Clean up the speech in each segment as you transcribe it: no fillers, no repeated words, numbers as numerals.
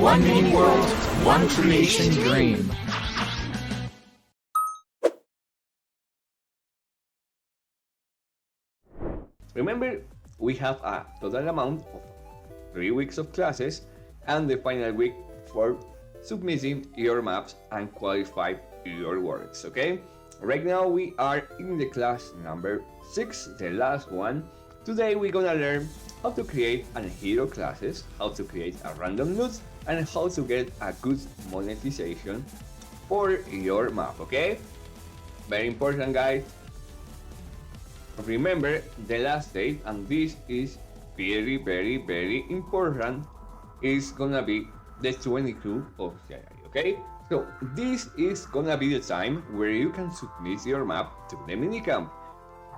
One mini world, one creation dream. Remember, we have a total amount of 3 weeks of classes and the final week for submitting your maps and qualify your works, okay? Right now we are in the class number 6, the last one. Today we're gonna learn how to create an hero classes, how to create a random loot, and how to get a good monetization for your map, okay? Very important, guys. Remember the last date, and this is very important, is gonna be the 22 of January, okay? So this is gonna be the time where you can submit your map to the minicamp.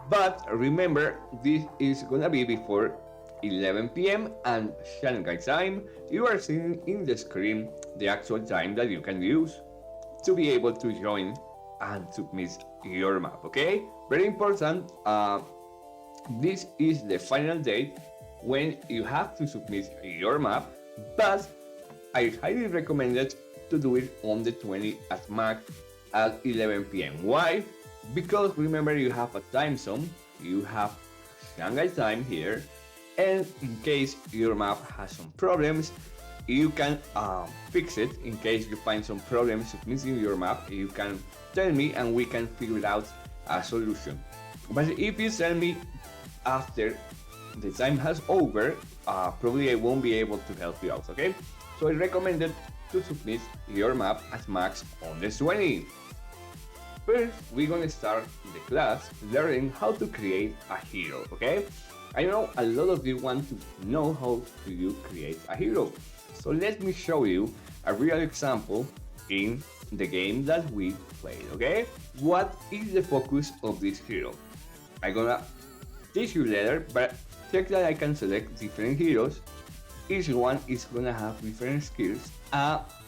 But remember, this is gonna be before 11 p.m. and Shanghai time. You are seeing in the screen the actual time that you can use to be able to join and submit your map, okay? Very important, this is the final date when you have to submit your map, but I highly recommend it to do it on the 20 at max at 11 p.m. Why? Because remember, you have a time zone, you have Shanghai time here, and in case your map has some problems, you can fix it. In case you find some problems submitting your map, you can tell me and we can figure out a solution. But if you tell me after the time has over, probably I won't be able to help you out, okay? So I recommend it to submit your map at max on the 20. First, we're gonna start the class learning how to create a hero, okay? I know a lot of you want to know how do you create a hero. So let me show you a real example in the game that we played, okay? What is the focus of this hero? I'm gonna teach you later, but check that I can select different heroes. Each one is gonna have different skills.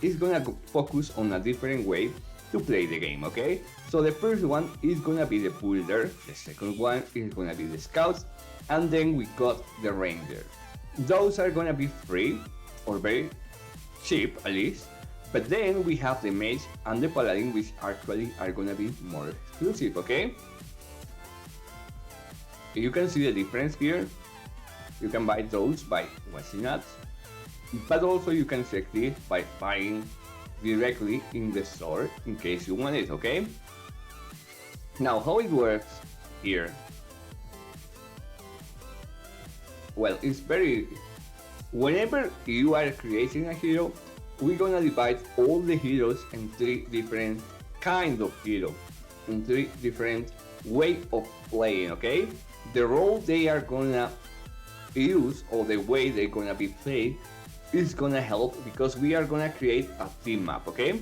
It's gonna focus on a different way to play the game, okay? So the first one is gonna be the builder, the second one is gonna be the scouts, and then we got the ranger. Those are gonna be free or very cheap at least, but then we have the mage and the paladin, which actually are gonna be more exclusive, okay? You can see the difference here. You can buy those by watching ads, but also you can check this by buying directly in the store in case you want it, okay? Now, how it works here? Well, it's very... Whenever you are creating a hero, we're gonna divide all the heroes in 3 different kinds of heroes, in 3 different way of playing, okay? The role they are gonna use or the way they're gonna be played is gonna help because we are gonna create a team map, okay?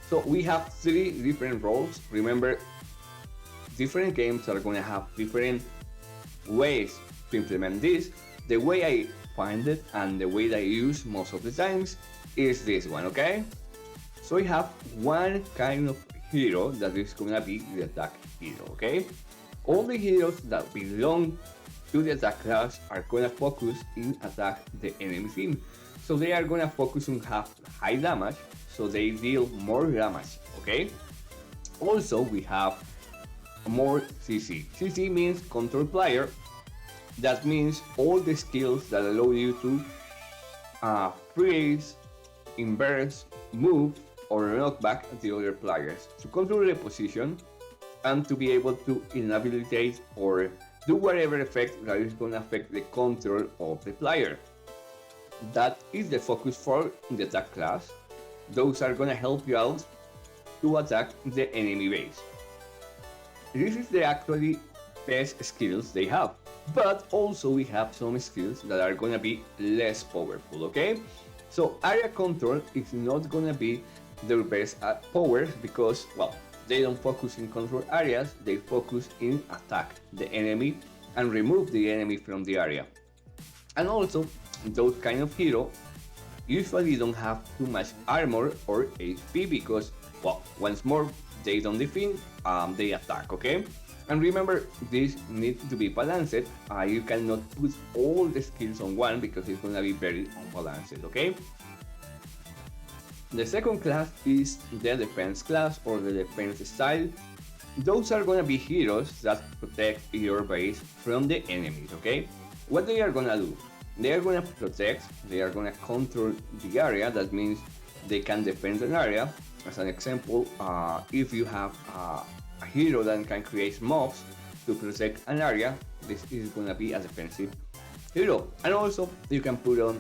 So we have 3 different roles. Remember, different games are gonna have different ways to implement this. The way I find it and the way that I use most of the times is this one, okay? So we have one kind of hero that is gonna be the attack hero, okay? All the heroes that belong to the attack class are gonna focus in attack the enemy team. So they are gonna focus on have high damage, so they deal more damage, okay? Also, we have more CC. CC means control player. That means all the skills that allow you to freeze, inverse, move, or knock back the other players to control the position and to be able to inhabilitate or do whatever effect that is going to affect the control of the player. That is the focus for the attack class. Those are going to help you out to attack the enemy base. This is the actually best skills they have, but also we have some skills that are going to be less powerful, okay? So area control is not going to be their best powers because, well, they don't focus in control areas, they focus in attack the enemy and remove the enemy from the area. And also, those kind of hero usually don't have too much armor or HP because, well, once more, they don't defend, they attack, okay? And remember, this needs to be balanced. You cannot put all the skills on one because it's gonna be very unbalanced, okay? The second class is the defense class or the defense style. Those are gonna be heroes that protect your base from the enemies, okay? What they are gonna do? They are gonna protect, they are gonna control the area, that means they can defend an area. As an example, if you have a hero that can create mobs to protect an area, this is gonna be a defensive hero. And also, you can put on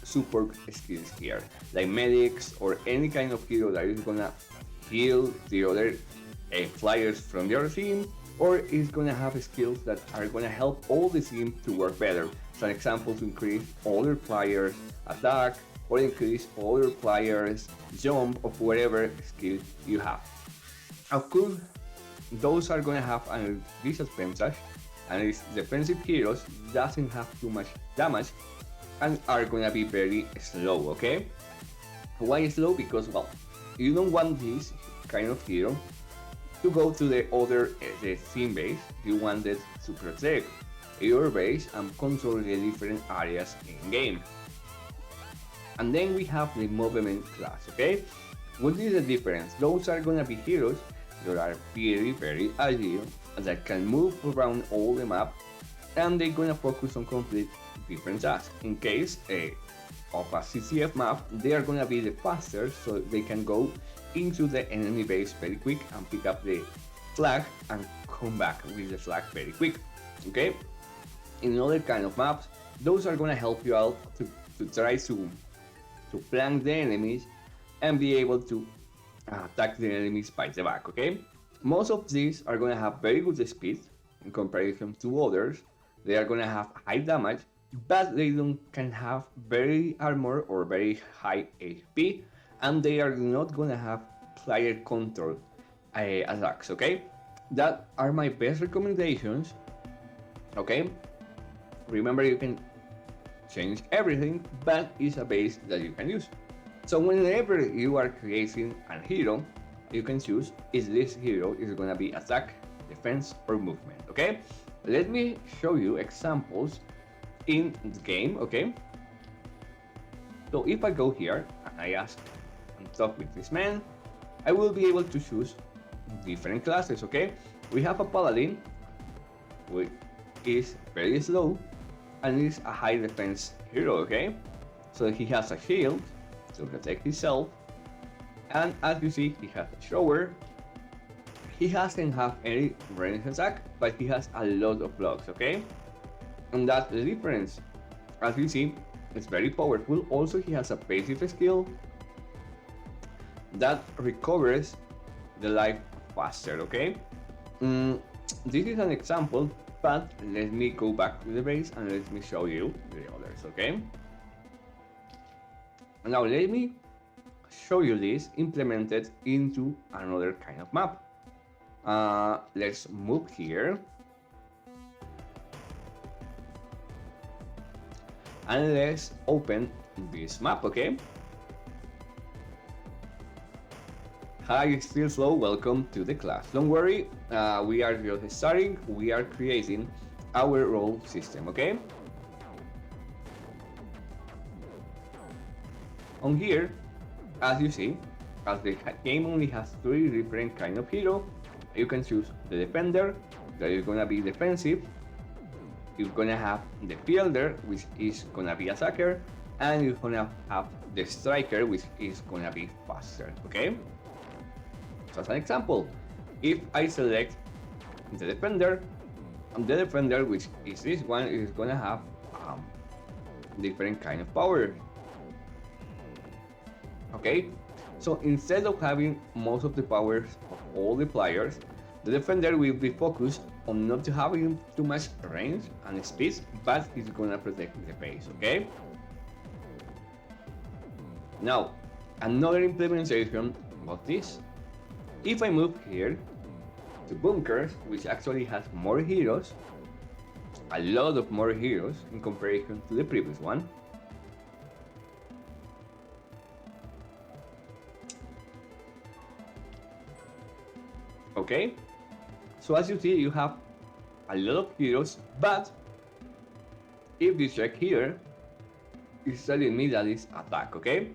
support skills here, like medics or any kind of hero that is gonna heal the other flyers from your team, or is gonna have skills that are gonna help all the team to work better. For example, to increase other players' attack or increase other players' jump of whatever skill you have. Of course, those are gonna have a disadvantage, and its defensive heroes doesn't have too much damage and are gonna be very slow, okay? Why slow? Because, well, you don't want this kind of hero to go to the other the team base. You want it to protect your base and control the different areas in game. And then we have the movement class, okay? What is the difference? Those are gonna be heroes that are very agile, that can move around all the map, and they're gonna focus on complete different tasks. In case of a CCF map, they are gonna be the faster, so they can go into the enemy base very quick and pick up the flag and come back with the flag very quick. Okay? In other kind of maps, those are gonna help you out to try to flank the enemies and be able to attack the enemies by the back. Okay? Most of these are gonna have very good speed in comparison to others. They are gonna have high damage, but they can have very armor or very high HP, and they are not gonna have player control attacks, okay? That are my best recommendations, okay? Remember, you can change everything, but it's a base that you can use. So whenever you are creating a hero, you can choose if this hero is gonna be attack, defense, or movement, okay? Let me show you examples in the game, okay? So if I go here and I ask and talk with this man, I will be able to choose different classes, okay? We have a paladin, which is very slow and is a high defense hero, okay? So he has a shield to protect himself, and as you see, he has a shower. He doesn't have any ranged attack, but he has a lot of blocks, okay? And that's the difference. As you see, it's very powerful. Also, he has a passive skill that recovers the life faster, okay? This is an example, but let me go back to the base and let me show you the others, okay? Now let me show you this implemented into another kind of map. Let's move here. And let's open this map, okay? Hi, still slow, welcome to the class. Don't worry, we are just starting, we are creating our role system, okay? On here, as you see, as the game only has 3 different kind of hero, you can choose the defender, that is gonna be defensive. You're gonna have the fielder, which is gonna be attacker, and you're gonna have the striker, which is gonna be faster, okay? So as an example, if I select the defender, which is this one, is gonna have different kind of power. Okay, so instead of having most of the powers of all the players, the defender will be focused on not having too much range and speed, but it's gonna protect the base, okay? Now, another implementation of this. If I move here to bunkers, which actually has more heroes, a lot of more heroes in comparison to the previous one. Okay, so as you see, you have a lot of heroes, but if you check here, it's telling me that it's attack, okay?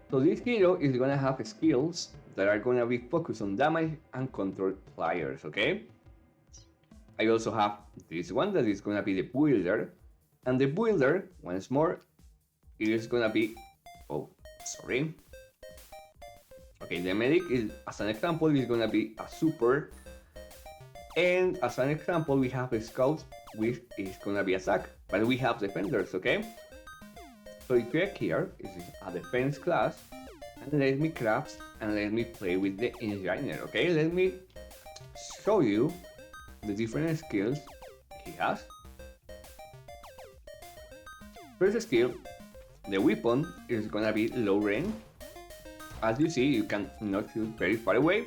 So this hero is gonna have skills that are gonna be focused on damage and control players, okay? I also have this one that is gonna be the builder. And the builder, once more, it is gonna be, oh, sorry. Okay, the medic is, as an example, is gonna be a super. And as an example, we have a scout, which is gonna be attack. But we have defenders, okay? So if you click here, this is a defense class. And let me craft and let me play with the engineer, okay? Let me show you the different skills he has. First skill, the weapon is gonna be low range. As you see, you can not shoot very far away,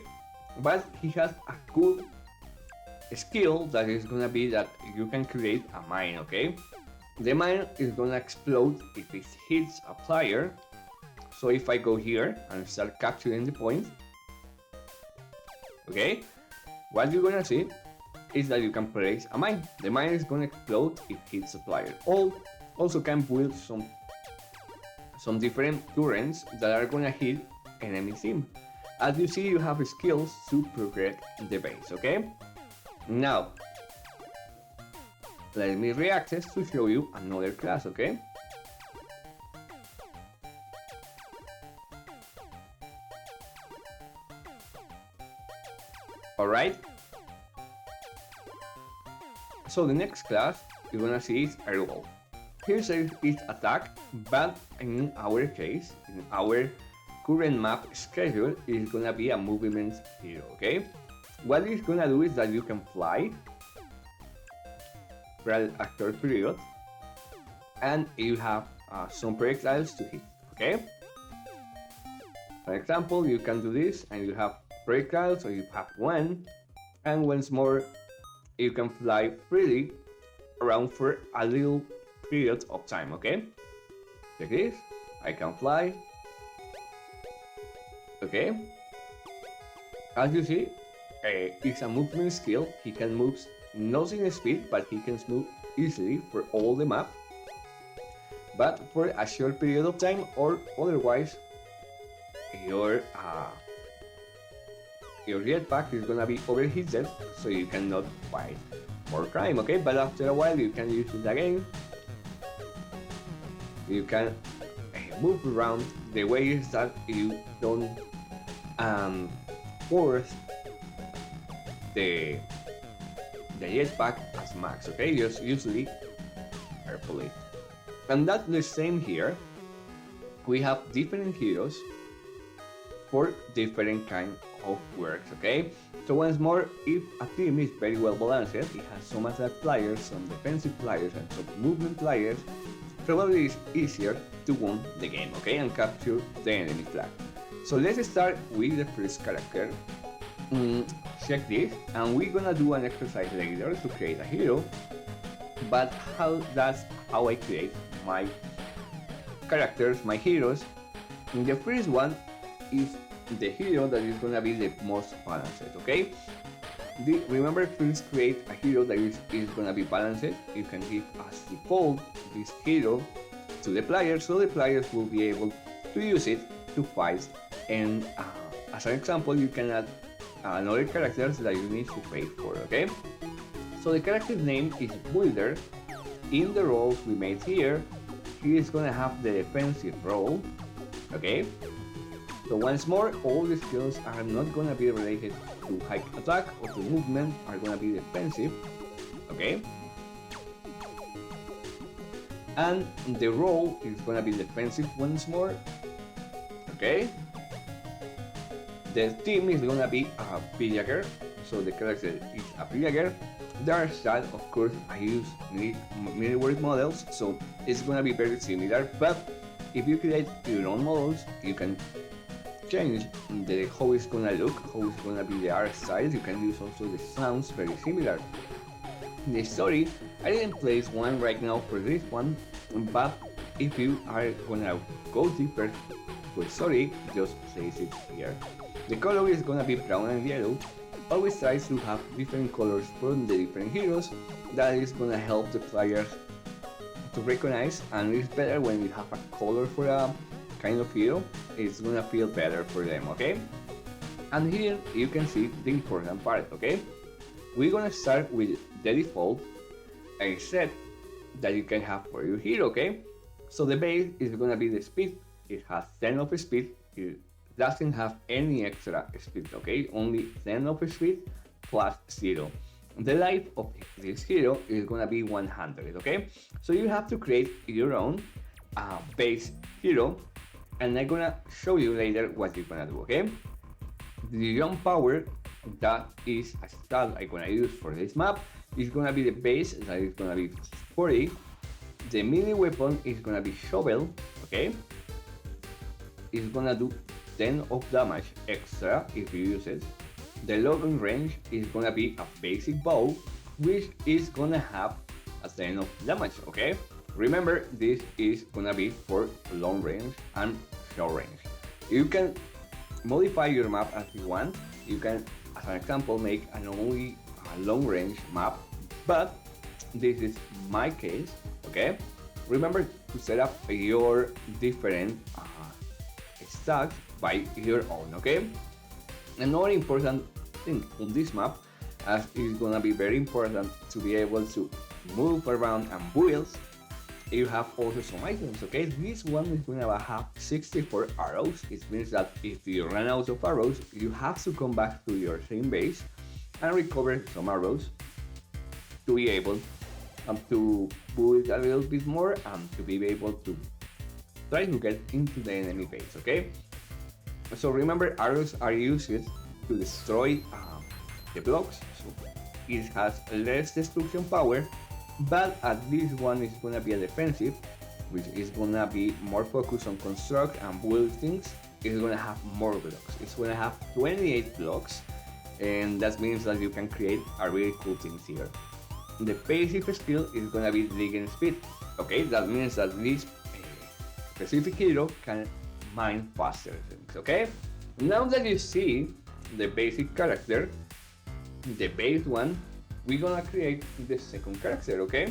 but he has a cool skill that is gonna be that you can create a mine, okay? The mine is gonna explode if it hits a player. So if I go here and start capturing the point, okay, what you're gonna see is that you can place a mine. The mine is gonna explode if it hits a player. Also can build some different turrets that are gonna hit enemy team. As you see, you have skills to progress the base, okay? Now, let me reaccess to show you another class, okay? Alright. So the next class you're gonna see is Airwolf. Here's its attack, but in our case, in our current map schedule, is gonna be a movement hero, okay? What it's gonna do is that you can fly for a short period, and you have some projectiles to hit, okay? For example, you can do this and you have projectiles, so you have one, and once more, you can fly freely around for a little period of time, okay? Like this, I can fly, okay? As you see, it's a movement skill. He can move not in speed, but he can move easily for all the map, but for a short period of time, or otherwise your jetpack is gonna be overheated, so you cannot fight more crime, okay? But after a while you can use it again. You can move around. The way is that you don't force the jetpack as max, okay? Just usually carefully. And that's the same here. We have different heroes for different kind of works, okay? So once more, if a team is very well balanced, it has some attack players, some defensive players, and some movement players, probably it's easier to win the game, okay? And capture the enemy flag. So let's start with the first character. Check this, and we're gonna do an exercise later to create a hero. But that's how I create my characters, my heroes. And the first one is the hero that is gonna be the most balanced, okay? Remember, please create a hero that is gonna be balanced. You can give as default this hero to the players, so the players will be able to use it to fight. And as an example, you can add another characters that you need to pay for, okay? So the character's name is Builder. In the roles we made here, he is gonna have the defensive role, okay? So once more, all the skills are not gonna be related to high attack or to movement, are gonna be defensive, okay? And the role is gonna be defensive once more, okay? The team is gonna be a villager, so the character is a villager. Their style, of course, I use mini world models, so it's gonna be very similar, but if you create your own models, you can change how it's gonna look, how it's gonna be the art style. You can use also the sounds, very similar. The story, I didn't place one right now for this one, but if you are gonna go deeper with story, just place it here. The color is gonna be brown and yellow. Always try to have different colors from the different heroes. That is gonna help the players to recognize, and it's better when you have a color for a kind of hero, it's gonna feel better for them, okay? And here you can see the important part, okay? We're gonna start with the default set that you can have for your hero, okay? So the base is gonna be the speed. It has 10 of speed. It doesn't have any extra speed, okay? Only 10 of speed plus 0. The life of this hero is gonna be 100, okay? So you have to create your own base hero, and I'm gonna show you later what you're gonna do, okay? The jump power, that is a stat I'm gonna use for this map, is gonna be the base, that is gonna be 40. The melee weapon is gonna be shovel, okay? It's gonna do 10 of damage extra if you use it. The long range is gonna be a basic bow, which is gonna have a 10 of damage, okay? Remember, this is gonna be for long range and short range. You can modify your map as you want. You can, as an example, make an only long range map, but this is my case, okay? Remember to set up your different stacks by your own, okay? Another important thing on this map, as it's gonna be very important to be able to move around and build, you have also some items, okay? This one is gonna have 64 arrows. It means that if you run out of arrows, you have to come back to your same base and recover some arrows to be able to build a little bit more and to be able to try to get into the enemy base, okay? So remember, arrows are used to destroy the blocks, so it has less destruction power, but at least one is gonna be a defensive, which is gonna be more focused on construct and build things. It's gonna have more blocks. It's gonna have 28 blocks, and that means that you can create a really cool things here. The passive skill is gonna be digging speed, okay? That means that this specific hero can mine faster things, okay? Now that you see the basic character, the base one, we're gonna create the second character, okay?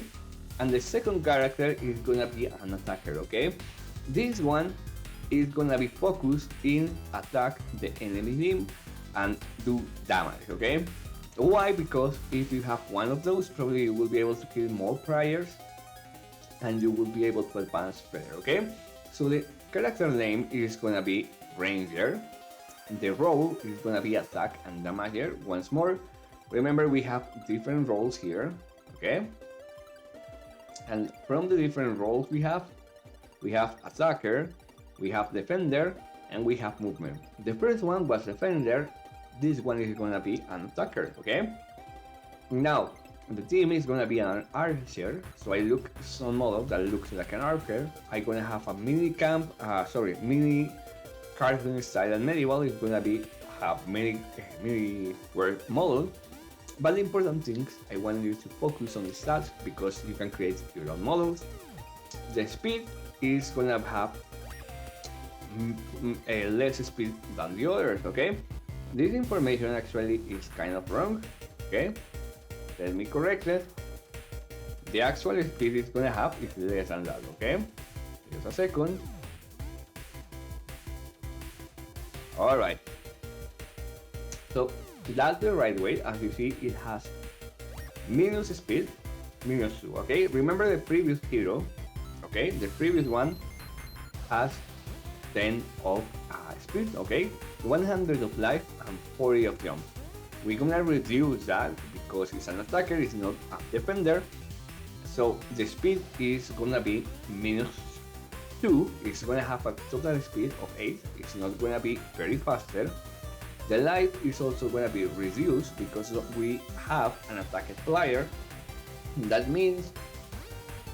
And the second character is gonna be an attacker, okay? This one is gonna be focused in attack the enemy team and do damage, okay? Why? Because if you have one of those, probably you will be able to kill more players and you will be able to advance better, okay? So the character name is gonna be Ranger. The role is gonna be attack and damager. Once more, remember we have different roles here, okay? And from the different roles we have attacker, we have defender, and we have movement. The first one was defender. This one is gonna be an attacker, okay? Now, the team is gonna be an archer, so I look some model that looks like an archer. I'm gonna have a mini cartoon style, and medieval is gonna be have many word model. But the important things, I want you to focus on the stats because you can create your own models. The speed is gonna have less speed than the others, okay? This information actually is kind of wrong, okay? Let me correct it. The actual speed it's gonna have is less than that, okay? Just a second. Alright. So that's the right way. As you see, it has minus speed, minus 2, okay? Remember the previous hero, okay? The previous one has 10 of speed, okay? 100 of life and 40 of jump. We're gonna reduce that because it's an attacker, it's not a defender. So the speed is gonna be minus 2. It's gonna have a total speed of 8. It's not gonna be very faster. The life is also gonna be reduced because we have an attacked player. That means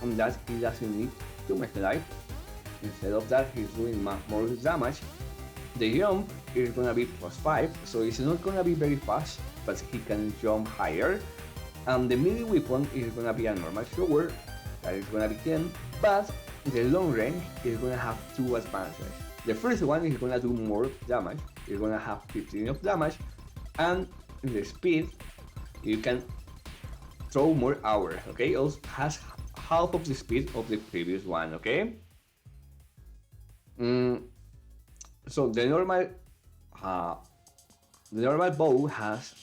that he doesn't need too much life. Instead of that, he's doing much more damage. The jump is gonna be +5, so it's not gonna be very fast, but he can jump higher. And the melee weapon is gonna be a normal shower, that is gonna be 10, but the long range is gonna have 2 advances. The first one is gonna do more damage, it's gonna have 15 of damage, and the speed, you can throw more hours, okay? Also has half of the speed of the previous one, okay? Mm, so uh, the normal bow has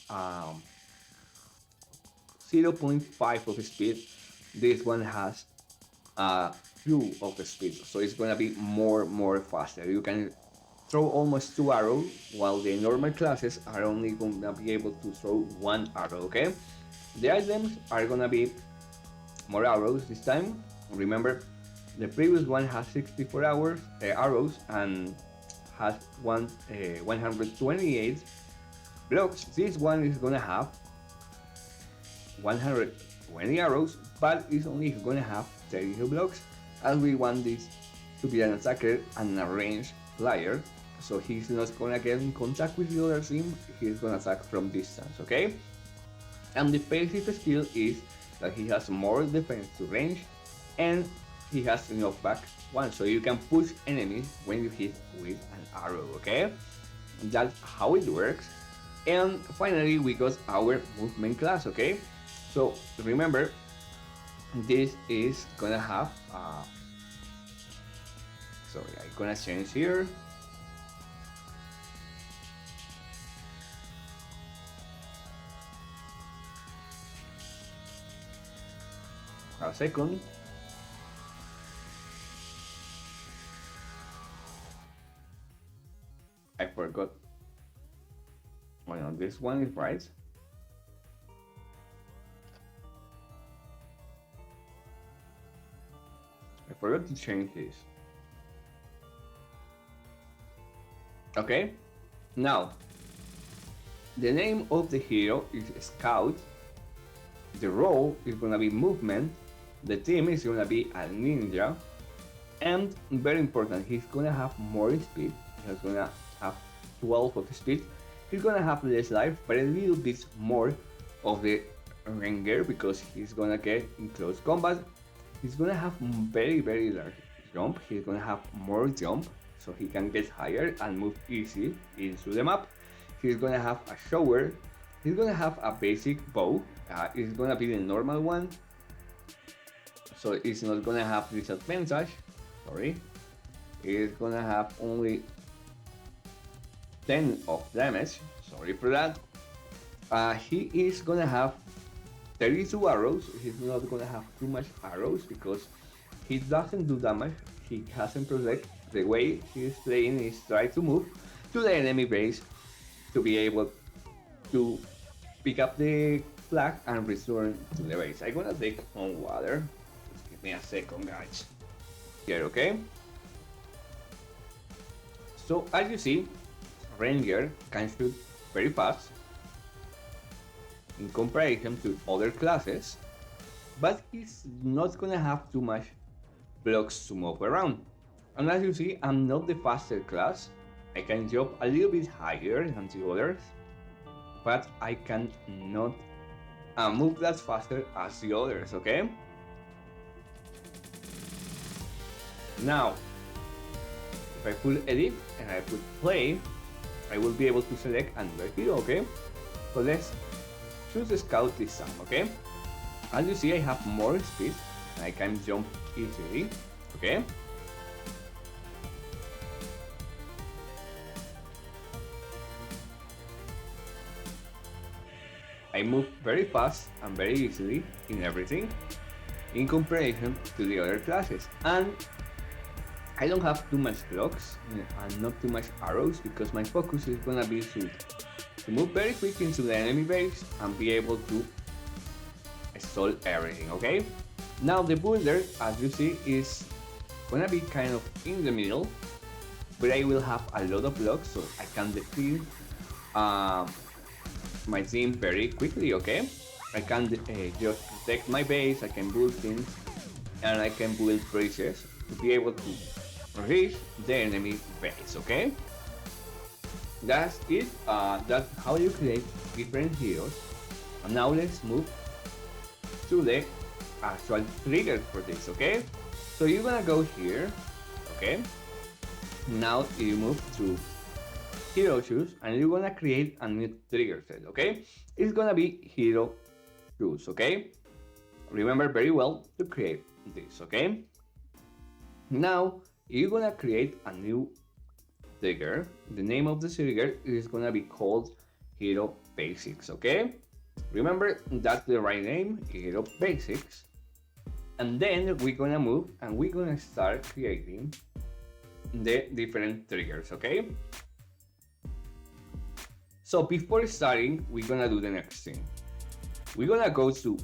0.5 of speed. This one has 2 of the speed, so it's gonna be more faster. You can throw almost 2 arrows, while the normal classes are only gonna be able to throw 1 arrow. Okay, the items are gonna be more arrows this time. Remember, the previous one has 64 arrows and has 128 blocks. This one is gonna have 120 arrows, but it's only gonna have 32 blocks, as we want this to be an attacker and a ranged player, so he's not gonna get in contact with the other team, he's gonna attack from distance, okay? And the passive skill is that he has more defense to range, and he has enough back one, so you can push enemies when you hit with an arrow, okay? That's how it works. And finally, we got our movement class, okay? So remember, this is gonna have, sorry, I'm gonna change here. A second. I forgot. Oh no, this one is right. I forgot to change this. Okay, now the name of the hero is Scout. The role is gonna be movement. The team is gonna be a ninja. And very important, he's gonna have more speed. He's gonna have 12 of speed. He's gonna have less life, but a little bit more of the ranger because he's gonna get in close combat. He's gonna have very large jump. He's gonna have more jump, so he can get higher and move easy into the map. He's gonna have a shower. He's gonna have a basic bow. It's gonna be the normal one, so it's not gonna have disadvantage. Sorry, it's gonna have only 10 of damage. Sorry for that. He is gonna have 32 arrows. He's not gonna have too much arrows because he doesn't do damage. He hasn't protect. The way he's playing is try to move to the enemy base to be able to pick up the flag and return to the base. I'm gonna take some water. Just give me a second, guys. Here, okay? So as you see, Ranger can shoot very fast in comparison to other classes, but he's not gonna have too much blocks to move around. And as you see, I'm not the faster class. I can jump a little bit higher than the others, but I can not move that faster as the others, okay? Now, if I put edit and I put play, I will be able to select another hero, okay? So let's choose the scout this time, okay? As you see, I have more speed and I can jump easily, okay? I move very fast and very easily in everything in comparison to the other classes, and I don't have too much blocks and not too much arrows because my focus is gonna be to move very quick into the enemy base and be able to stall everything, okay? Now the builder, as you see, is gonna be kind of in the middle, but I will have a lot of blocks so I can defeat my team very quickly, okay? I can just protect my base, I can build things, and I can build bridges to be able to reach the enemy base, okay? That's it. That's how you create different heroes. And now let's move to the actual trigger for this, okay? So you're gonna go here, okay? Now you move to hero shoes and you're gonna create a new trigger set, okay? It's gonna be hero shoes, okay? Remember very well to create this, okay? Now you're gonna create a new trigger. The name of the trigger is gonna be called Hero Basics, okay? Remember, that's the right name, Hero Basics. And then we're gonna move and we're gonna start creating the different triggers, okay? So before starting, we're gonna do the next thing. We're gonna go to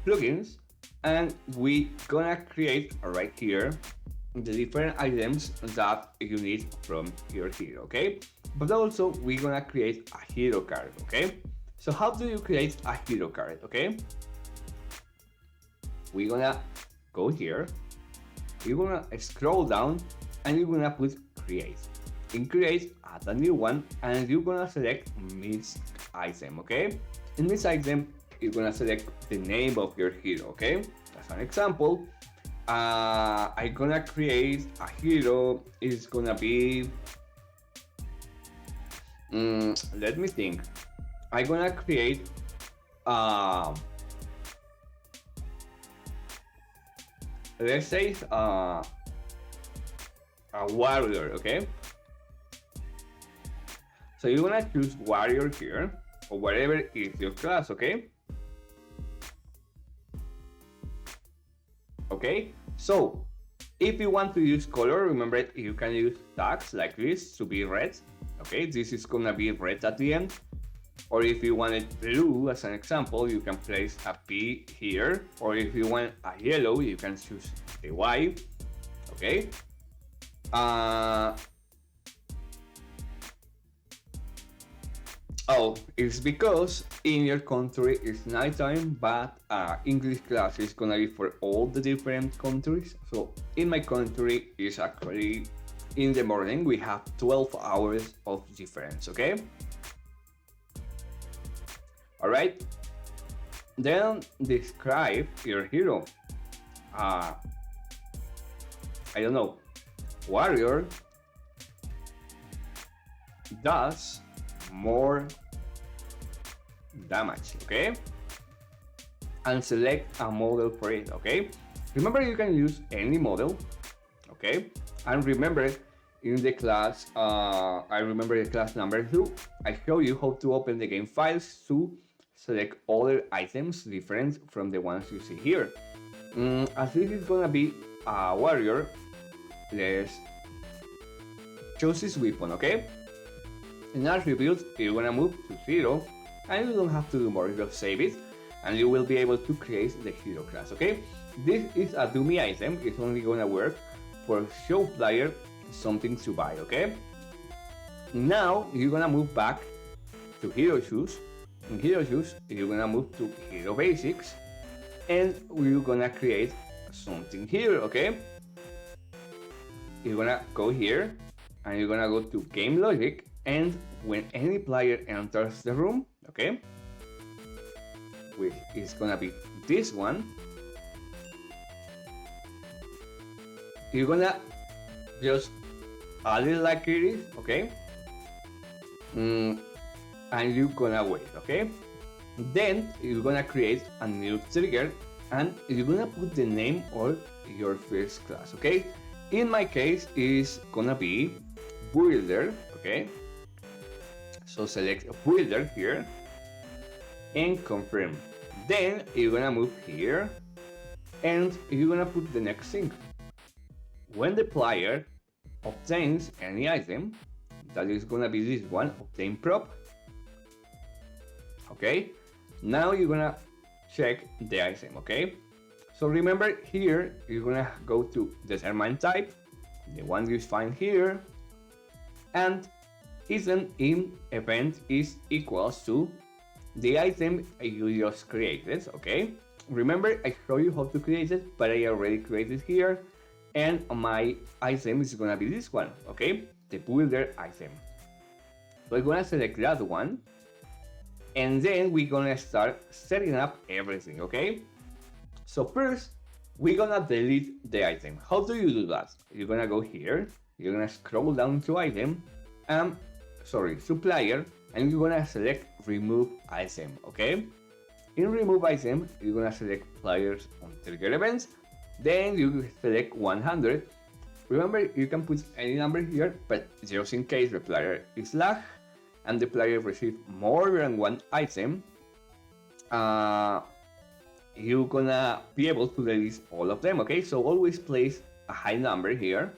plugins and we're gonna create right here the different items that you need from your hero, okay? But also we're gonna create a hero card, okay? So how do you create a hero card, okay? We're gonna go here, you're gonna scroll down and you're gonna put create. In create, add a new one and you're gonna select mix item, okay? In this item, you're gonna select the name of your hero, okay? As an example, I'm gonna create a hero, it's gonna be, let me think. I'm gonna create, let's say, a warrior, okay? So you're gonna choose warrior here, or whatever is your class, okay? Okay, so if you want to use color, remember you can use tags like this to be red, okay? This is gonna be red at the end. Or if you want it blue, as an example, you can place a P here. Or if you want a yellow, you can choose the Y, okay? Oh, it's because in your country it's nighttime, but English class is gonna be for all the different countries. So in my country, it's actually in the morning. We have 12 hours of difference, okay? All right. Then describe your hero. I don't know. Warrior does more damage, okay? And select a model for it, okay? Remember, you can use any model, okay? And remember, in the class, I remember the class number 2, I show you how to open the game files to select other items different from the ones you see here. As this is gonna be a warrior, let's choose this weapon, okay? In attributes, you're gonna move to 0, and you don't have to do more, just save it, and you will be able to create the hero class, okay? This is a dummy item, it's only gonna work for show player something to buy, okay? Now, you're gonna move back to hero shoes. In hero shoes, you're gonna move to hero basics, and we're gonna create something here, okay? You're gonna go here, and you're gonna go to game logic, and when any player enters the room, okay, which is gonna be this one, you're gonna just add it like it is, okay? And you're gonna wait, okay? Then you're gonna create a new trigger and you're gonna put the name of your first class, okay? In my case, it's gonna be builder, okay? So select builder here and confirm. Then you're gonna move here and you're gonna put the next thing. When the player obtains any item, that is gonna be this one, obtain prop. Okay, now you're gonna check the item, okay? So remember here, you're gonna go to determine type, the one you find here, and item in event is equals to the item you just created, okay? Remember, I showed you how to create it, but I already created here, and my item is gonna be this one, okay? The builder item. So I'm gonna select that one, and then we're gonna start setting up everything, okay? So first, we're gonna delete the item. How do you do that? You're gonna go here, you're gonna scroll down to item, supplier, and you're gonna select remove item, okay? In remove item, you're gonna select players on trigger events, then you select 100, Remember, you can put any number here, but just in case the player is lag and the player receives more than one item, you're gonna be able to release all of them, okay? So always place a high number here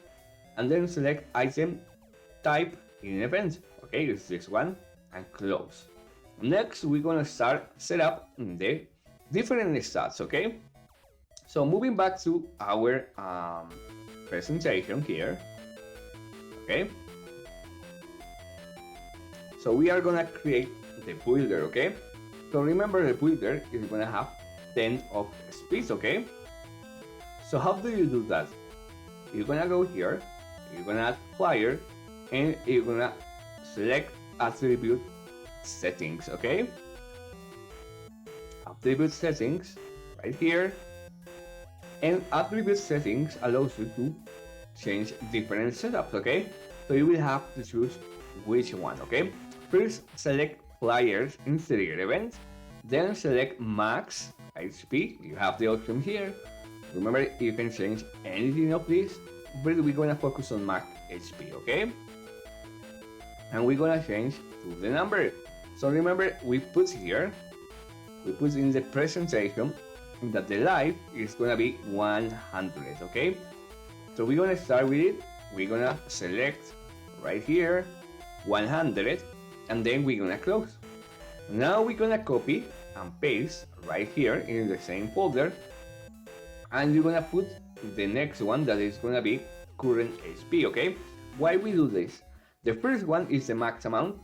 and then select item type in event, okay? It's this one and close. Next, we're gonna start set up the different stats, okay? So moving back to our presentation here, okay? So we are gonna create the builder, okay? So remember the builder is gonna have 10 of speed, okay? So how do you do that? You're gonna go here, you're gonna add flyer, and you're gonna select attribute settings, okay? Attribute settings right here, and attribute settings allows you to change different setups, okay? So you will have to choose which one, okay? First, select flyers in trigger event, then select max HP. You have the option here. Remember, you can change anything of this, but we're gonna focus on max HP, okay? And we're gonna change to the number. So remember, we put in the presentation that the life is gonna be 100, okay? So we're gonna start with it. We're gonna select right here 100, and then we're gonna close. Now we're gonna copy and paste right here in the same folder, and you're gonna put the next one that is gonna be current HP, okay? Why we do this? The first one is the max amount,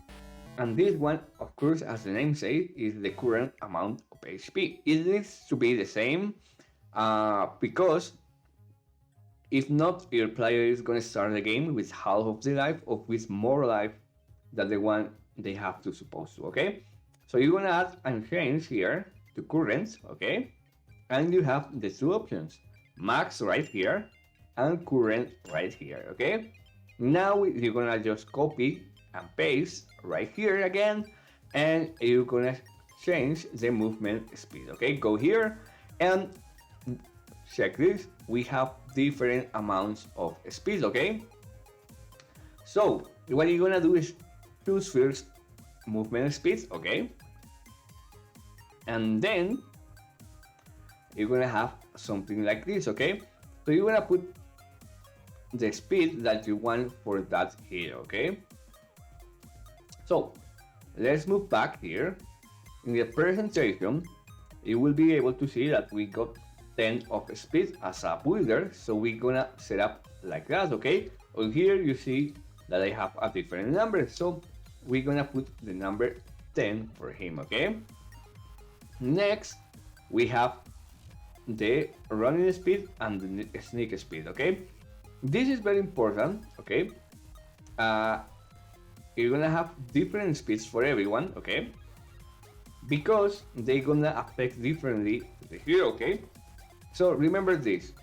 and this one, of course, as the name says, is the current amount of HP. It needs to be the same because if not, your player is gonna start the game with half of the life or with more life than the one they have to supposed to, okay? So you're gonna add and change here to current, okay? And you have the two options, max right here and current right here, okay? Now you're gonna just copy and paste right here again, and you're gonna change the movement speed, okay? Go here and check this. We have different amounts of speed, okay? So what you're gonna do is choose first movement speed, okay? And then you're gonna have something like this, okay? So you're gonna put the speed that you want for that here, okay? So let's move back here. In the presentation, you will be able to see that we got 10 of speed as a builder, so we're gonna set up like that, okay? On here you see that I have a different number, so we're gonna put the number 10 for him, okay? Next, we have the running speed and the sneak speed, okay? This is very important, okay? You're gonna have different speeds for everyone, okay? Because they're gonna affect differently the hero, okay? So remember this.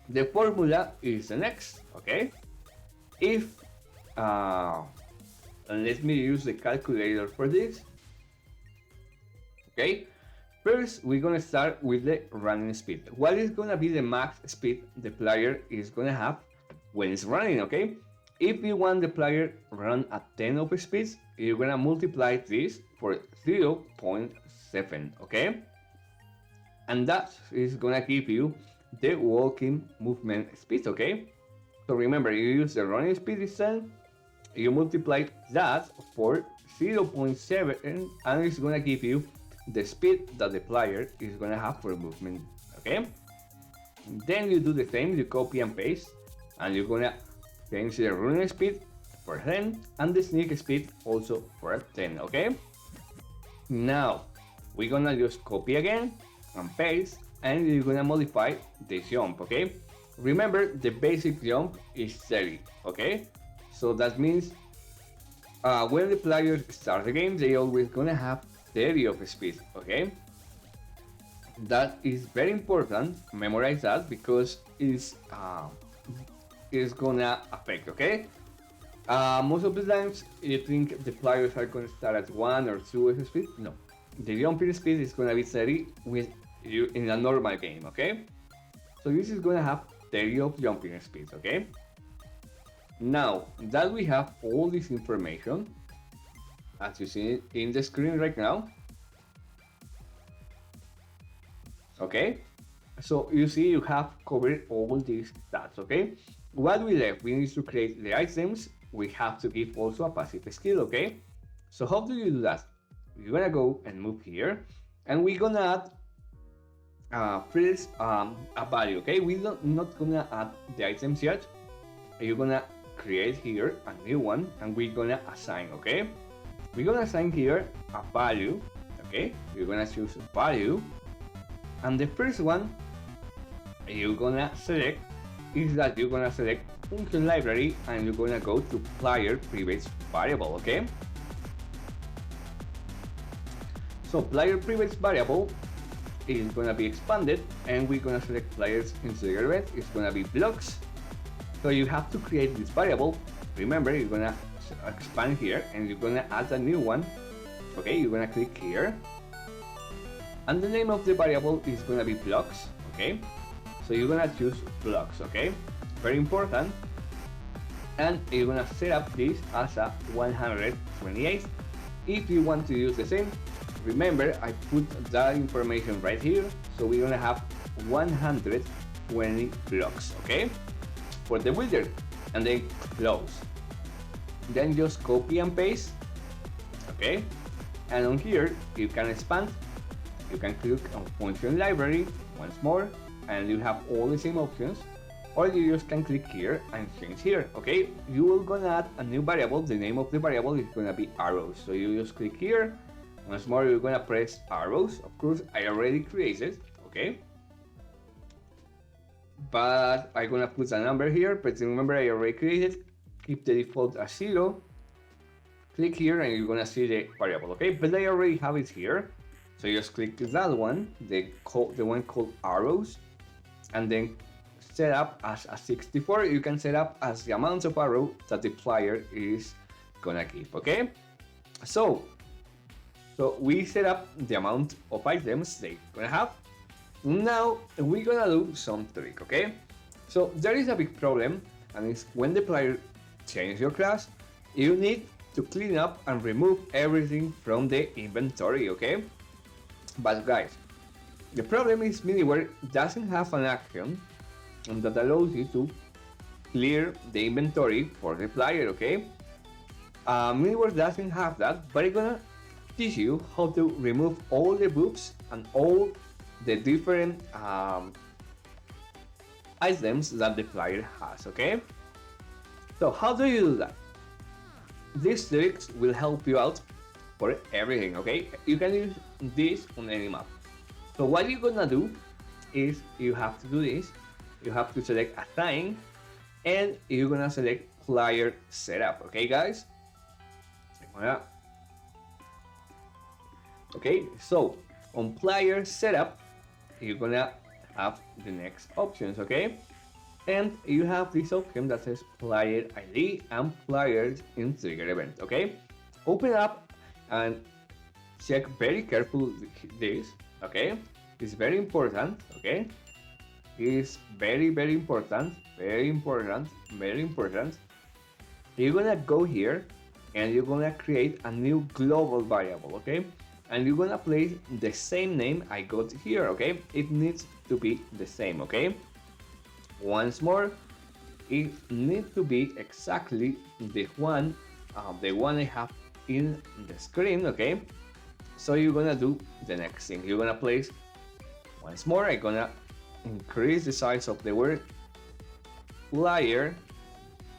The formula is the next, okay? If, let me use the calculator for this. Okay, first we're gonna start with the running speed. What is gonna be the max speed the player is gonna have when it's running, okay? If you want the player run at 10 of speed, you're gonna multiply this for 0.7, okay? And that is gonna give you the walking movement speed, okay? So remember, you use the running speed is 10, you multiply that for 0.7, and it's gonna give you the speed that the player is gonna have for movement, okay? Then you do the same, you copy and paste, and you're gonna change the running speed for 10 and the sneak speed also for 10, okay? Now we're gonna just copy again and paste, and you're gonna modify the jump, okay? Remember, the basic jump is 30, okay? So that means when the players start the game, they always gonna have 30 of speed, okay? That is very important. Memorize that because it's gonna affect, okay? Most of the times you think the players are gonna start at 1 or 2 of speed. No, the jumping speed is gonna be 30 with you in a normal game, okay? So this is gonna have 30 of jumping speed, okay? Now that we have all this information, as you see in the screen right now, okay? So you see you have covered all these stats, okay? What we left, we need to create the items. We have to give also a passive skill, okay? So how do you do that? You're gonna go and move here, and we're gonna add first a value, okay? We're not gonna add the items yet. You're gonna create here a new one, and we're gonna assign, okay? We're gonna assign here a value, okay? You're gonna choose value, and the first one you're gonna select is that you're gonna select function library, and you're gonna go to player private variable, okay? So player private variable is gonna be expanded, and we're gonna select players in trigger event. It's gonna be blocks. So you have to create this variable. Remember, you're gonna expand here, and you're gonna add a new one. Okay, you're gonna click here, and the name of the variable is gonna be blocks. Okay, so you're gonna choose blocks. Okay, very important. And you're gonna set up this as a 128. If you want to use the same, remember I put that information right here, so we're gonna have 120 blocks, okay, for the builder, and then close. Then just copy and paste, okay, and on here you can expand. You can click on function library once more, and you have all the same options, or you just can click here and change here, okay. You will gonna add a new variable. The name of the variable is gonna be arrows, so you just click here. Once more, you're gonna press arrows. Of course, I already created, okay? But I'm gonna put a number here, but remember I already created. Keep the default as 0. Click here and you're gonna see the variable, okay? But I already have it here. So you just click that one, the one called arrows, and then set up as a 64. You can set up as the amount of arrow that the player is gonna give, okay? So we set up the amount of items they're gonna have. Now we're gonna do some trick, okay? So there is a big problem, and it's when the player changes your class, you need to clean up and remove everything from the inventory, okay? But guys, the problem is Miniware doesn't have an action that allows you to clear the inventory for the player, okay? Miniware doesn't have that, but it's gonna teach you how to remove all the buffs and all the different items that the player has, okay? So how do you do that? These tricks will help you out for everything, okay? You can use this on any map. So what you're gonna do is you have to do this. You have to select assign, and you're gonna select player setup, okay guys? Okay, so on player setup, you're gonna have the next options, okay? And you have this option that says player ID and players in trigger event, okay? Open up and check very carefully this, okay? It's very important, okay? It's very, very important, very important, very important. You're gonna go here and you're gonna create a new global variable, okay? And you're gonna place the same name I got here, okay? It needs to be the same, okay? Once more, it needs to be exactly the one I have in the screen, okay? So you're gonna do the next thing. You're gonna place, once more, I'm gonna increase the size of the word player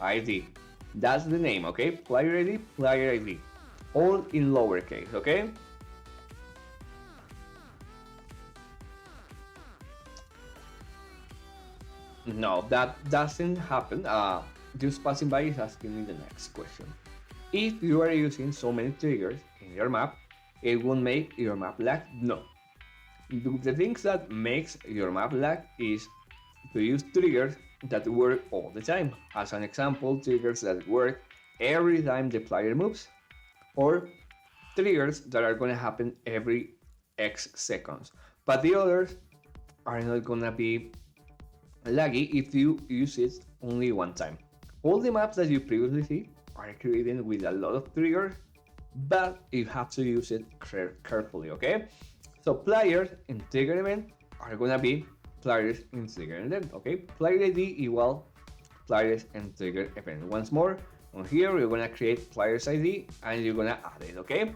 ID. That's the name, okay? Player ID, all in lowercase, okay? No, that doesn't happen. Just passing by is asking me the next question. If you are using so many triggers in your map, it won't make your map lag? No. The things that makes your map lag is to use triggers that work all the time. As an example, triggers that work every time the player moves, or triggers that are gonna happen every X seconds. But the others are not gonna be laggy if you use it only one time. All the maps that you previously see are created with a lot of triggers, but you have to use it carefully, okay? So players in trigger event are gonna be players in trigger event, okay? Player ID equal players in trigger event. Once more, on here we're gonna create players ID and you're gonna add it, okay?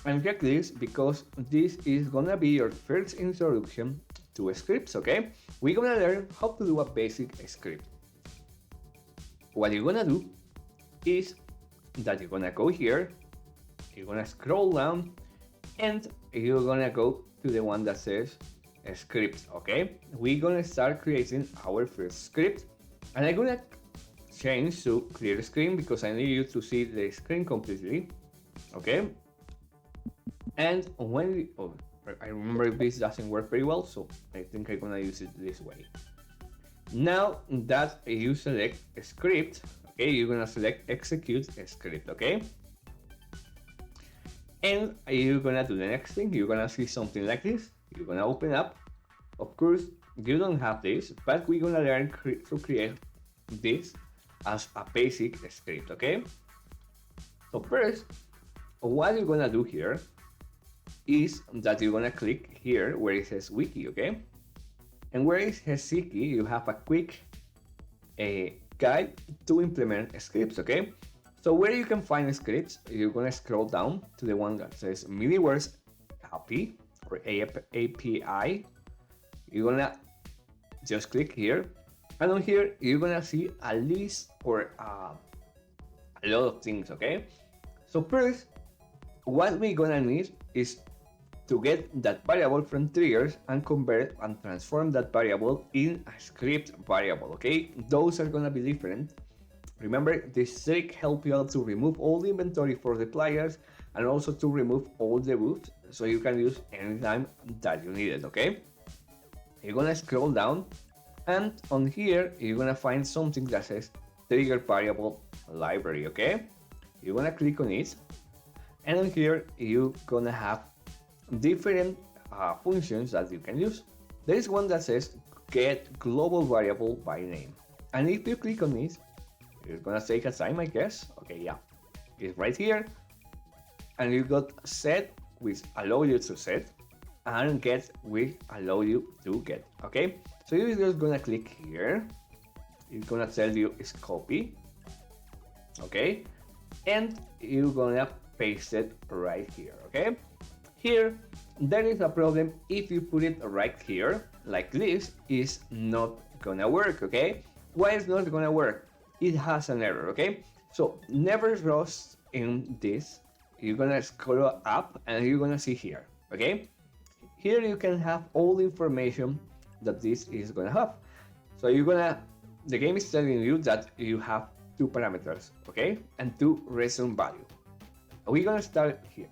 And check this because this is gonna be your first introduction to scripts, okay? We're gonna learn how to do a basic script. What you're gonna do is that you're gonna go here, you're gonna scroll down, and you're gonna go to the one that says scripts, okay? We're gonna start creating our first script, and I'm gonna change to clear screen because I need you to see the screen completely, okay? And when we, oh, I remember this doesn't work very well, so I think I'm gonna use it this way. Now that you select a script, okay, you're gonna select execute a script, okay? And you're gonna do the next thing. You're gonna see something like this. You're gonna open up. Of course, you don't have this, but we're gonna learn to create this as a basic script, okay? So first, what you're gonna do here is that you're gonna click here where it says wiki, okay? And where it says wiki, you have a quick guide to implement scripts, okay? So where you can find scripts, you're gonna scroll down to the one that says Middleware's API or API. You're gonna just click here, and on here you're gonna see a list or a lot of things, okay? So first, what we're gonna need is to get that variable from triggers and convert and transform that variable in a script variable, okay? Those are gonna be different. Remember, this trick helps you out to remove all the inventory for the players and also to remove all the boots so you can use anytime that you need it, okay? You're gonna scroll down, and on here you're gonna find something that says trigger variable library, okay? You're gonna click on it, and on here you're gonna have different functions that you can use. There is one that says get global variable by name, and if you click on it, it's gonna take a time, I guess. Okay, yeah, it's right here, and you got set, which allow you to set, and get, which allow you to get. Okay, so you're just gonna click here. It's gonna tell you it's copy. Okay, and you're gonna paste it right here. Okay, here there is a problem if you put it right here like this. Is not gonna work. Okay, why is not gonna work? It has an error, okay? So never rust in this. You're gonna scroll up and you're gonna see here, okay? Here you can have all the information that this is gonna have. So the game is telling you that you have two parameters, okay? And two return value. We're gonna start here.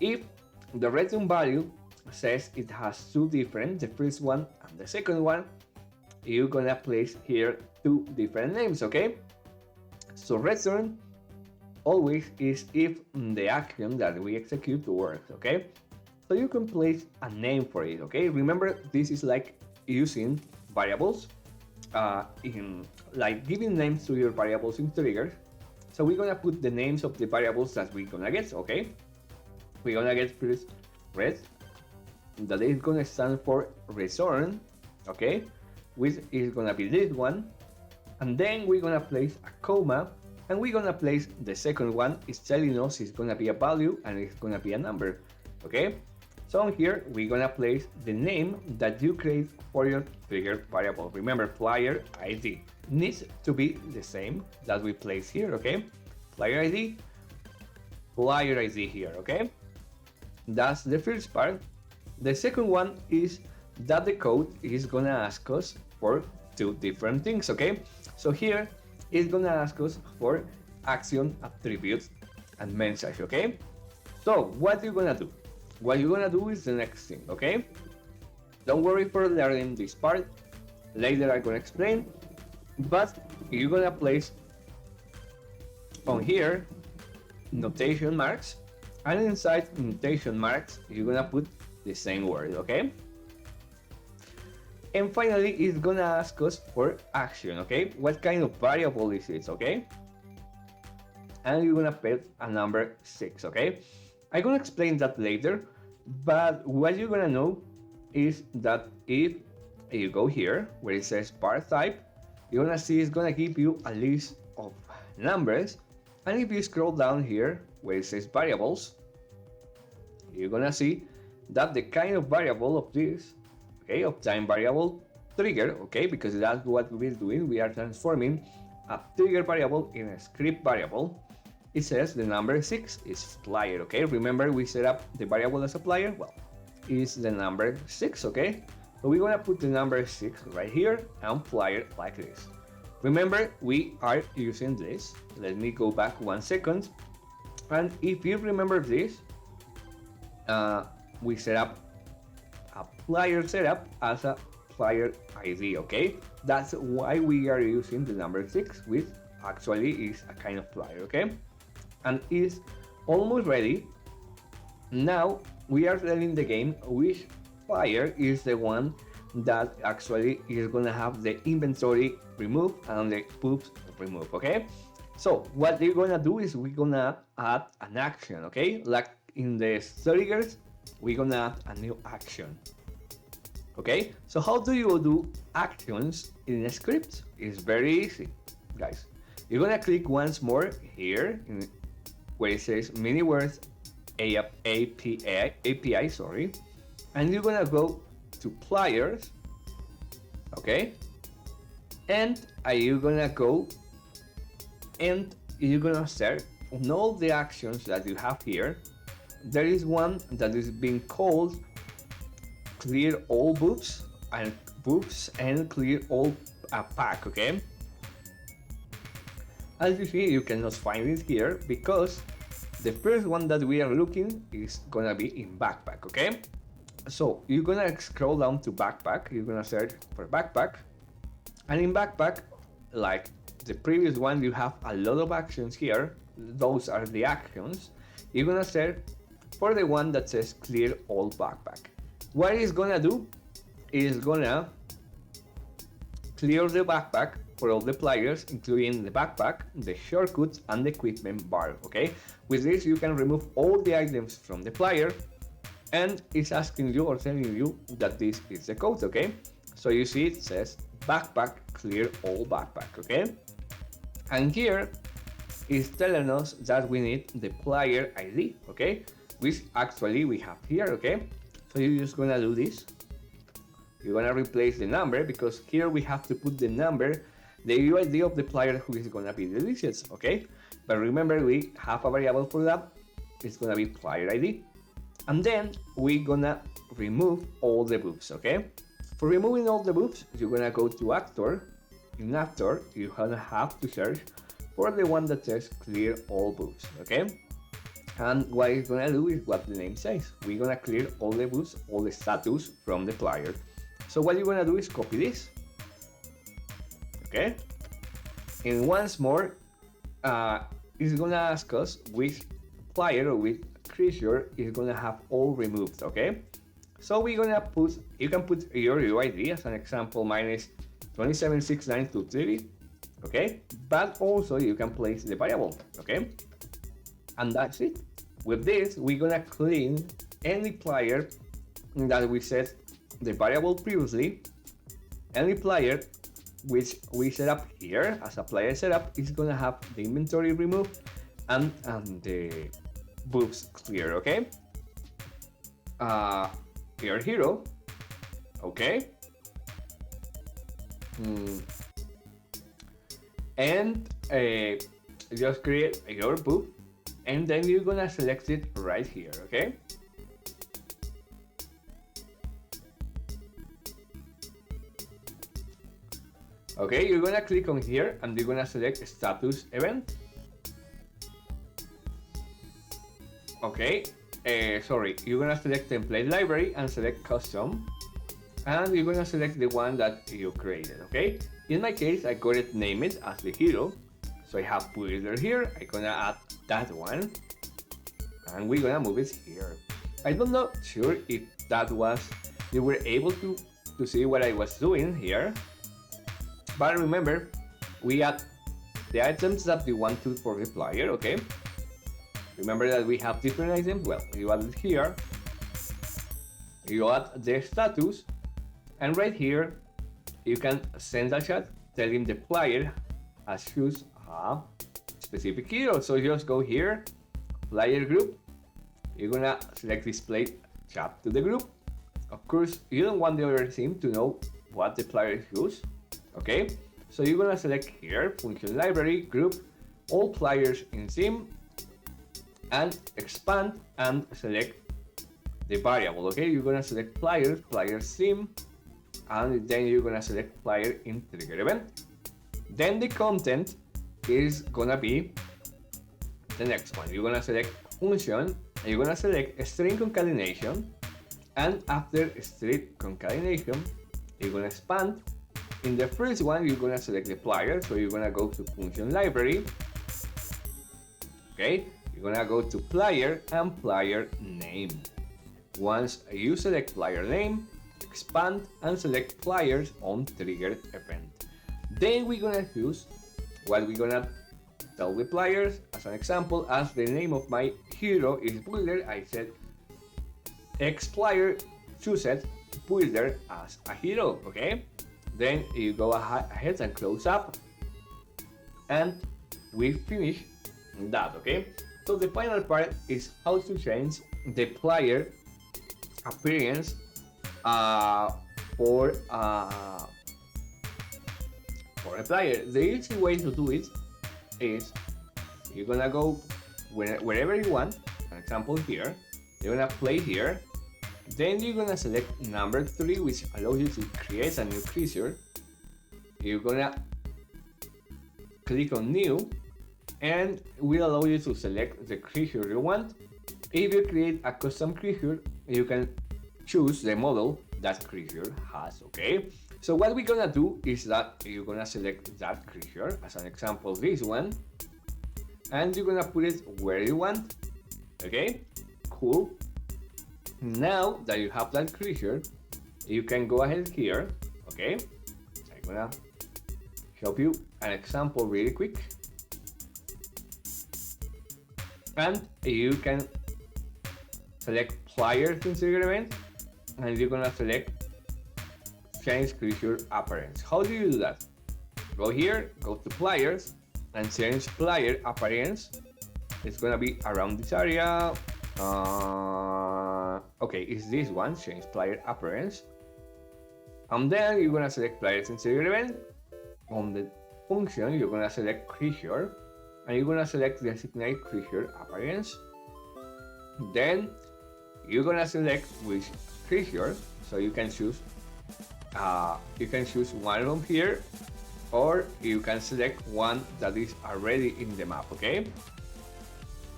If the return value says it has two different, the first one and the second one, you're gonna place here two different names, okay? So return always is if the action that we execute works, okay? So you can place a name for it, okay? Remember, this is like using variables, in like giving names to your variables in triggers. So we're gonna put the names of the variables that we're gonna get, okay? We're gonna get first red, that is gonna stand for return, okay? Which is gonna be this one, and then we're gonna place a comma, and we're gonna place the second one. It's telling us it's gonna be a value and it's gonna be a number, okay? So on here we're gonna place the name that you create for your trigger variable. Remember, player ID needs to be the same that we place here, okay? Player ID here, okay? That's the first part. The second one is that the code is gonna ask us for two different things, okay? So here it's gonna ask us for action, attributes, and message, okay? So what you're gonna do? What you're gonna do is the next thing, okay? Don't worry for learning this part. Later I'm gonna explain, but you're gonna place on here notation marks, and inside notation marks you're gonna put the same word, okay? And finally, it's gonna ask us for action, okay? What kind of variable is it, okay? And you're gonna put a number 6, okay? I'm gonna explain that later, but what you're gonna know is that if you go here where it says var type, you're gonna see it's gonna give you a list of numbers. And if you scroll down here where it says variables, you're gonna see that the kind of variable of this, okay, of time variable trigger, okay, because that's what we're doing. We are transforming a trigger variable in a script variable. It says the number 6 is player, okay? Remember we set up the variable as a player? Well, is the number 6, okay? So we're gonna put the number 6 right here and player like this. Remember, we are using this. Let me go back 1 second. And if you remember this, we set up a player setup as a player ID, okay? That's why we are using the number 6, which actually is a kind of player, okay? And is almost ready. Now we are telling the game which player is the one that actually is gonna have the inventory removed and the poops removed, okay? So what we're gonna do is we're gonna add an action, okay? Like in the triggers, we're gonna add a new action, okay? So how do you do actions in a script? It's very easy, guys. You're gonna click once more here in where it says miniWords API, sorry, and you're gonna go to players, okay, and you're gonna go and you're gonna search on all the actions that you have here. There is one that is being called clear all books and clear all pack, okay? As you see, you cannot find it here because the first one that we are looking is gonna be in backpack, okay? So you're gonna scroll down to backpack, you're gonna search for backpack, and in backpack, like the previous one, you have a lot of actions here. Those are the actions. You're gonna search for the one that says clear all backpack. What it's gonna do is gonna clear the backpack for all the players, including the backpack, the shortcuts, and the equipment bar, okay? With this, you can remove all the items from the player, and it's asking you or telling you that this is the code, okay? So you see it says backpack clear all backpack, okay? And here is telling us that we need the player ID, okay? Which actually we have here, okay? So you're just gonna do this. You're gonna replace the number because here we have to put the number, the UID of the player who is gonna be the digits, okay? But remember, we have a variable for that. It's gonna be player ID. And then we're gonna remove all the buffs, okay? For removing all the buffs, you're gonna go to actor. In actor, you're gonna have to search for the one that says clear all buffs, okay? And what it's gonna do is what the name says. We're gonna clear all the buffs, all the status from the player. So what you're gonna do is copy this, okay? And once more, it's gonna ask us which player or which creature is gonna have all removed, okay? So we're gonna put, you can put your UID as an example, mine is 276923, okay? But also you can place the variable, okay? And that's it. With this, we're gonna clean any player that we set the variable previously. Any player which we set up here as a player setup is gonna have the inventory removed and the buffs clear, okay? Your hero, okay? And just create your buff, and then you're gonna select it right here, okay? Okay, you're gonna click on here and you're gonna select status event. Okay, sorry, you're gonna select template library and select custom, and you're gonna select the one that you created, okay? In my case, I got it named it as the hero, so I have put it here. I'm gonna add that one, and we're gonna move it here. I don't know sure if that was, you were able to to see what I was doing here. But remember, we add the items that we want to for the player, okay? Remember that we have different items. Well, you add it here. You add the status, and right here, you can send a chat telling the player has choose a specific hero. So just go here, player group. You're gonna select display chat to the group. Of course, you don't want the other team to know what the player choose, okay? So you're gonna select here, function library, group, all players in team, and expand and select the variable, okay? You're gonna select players, player team, and then you're gonna select player in trigger event. Then the content is gonna be the next one. You're gonna select function, and you're gonna select string concatenation, and after string concatenation, you're gonna expand. In the first one, you're gonna select the player, so you're gonna go to function library, okay? You're gonna go to player and player name. Once you select player name, expand and select players on triggered event. Then we're gonna choose what we're gonna tell the players. As an example, as the name of my hero is Builder, I said X player chooses Builder as a hero, okay? Then you go ahead and close up, and we finish that, okay? So the final part is how to change the player appearance for a player. The easy way to do it is you're gonna go wherever you want. For example, here, you're gonna play here. Then you're gonna select number 3, which allows you to create a new creature. You're gonna click on new, and will allow you to select the creature you want. If you create a custom creature, you can choose the model that creature has, okay? So what we're gonna do is that you're gonna select that creature, as an example this one, and you're gonna put it where you want, okay? Cool. Now that you have that creature, you can go ahead here, okay? I'm gonna show you an example really quick. And you can select players in trigger event, and you're gonna select change creature appearance. How do you do that? Go here, go to players, and change player appearance. It's gonna be around this area. Okay, it's this one, change player appearance. And then you're gonna select players in trigger event. On the function, you're gonna select creature, and you're gonna select designate creature appearance. Then you're gonna select which creature, so you can choose one of them here, or you can select one that is already in the map, okay?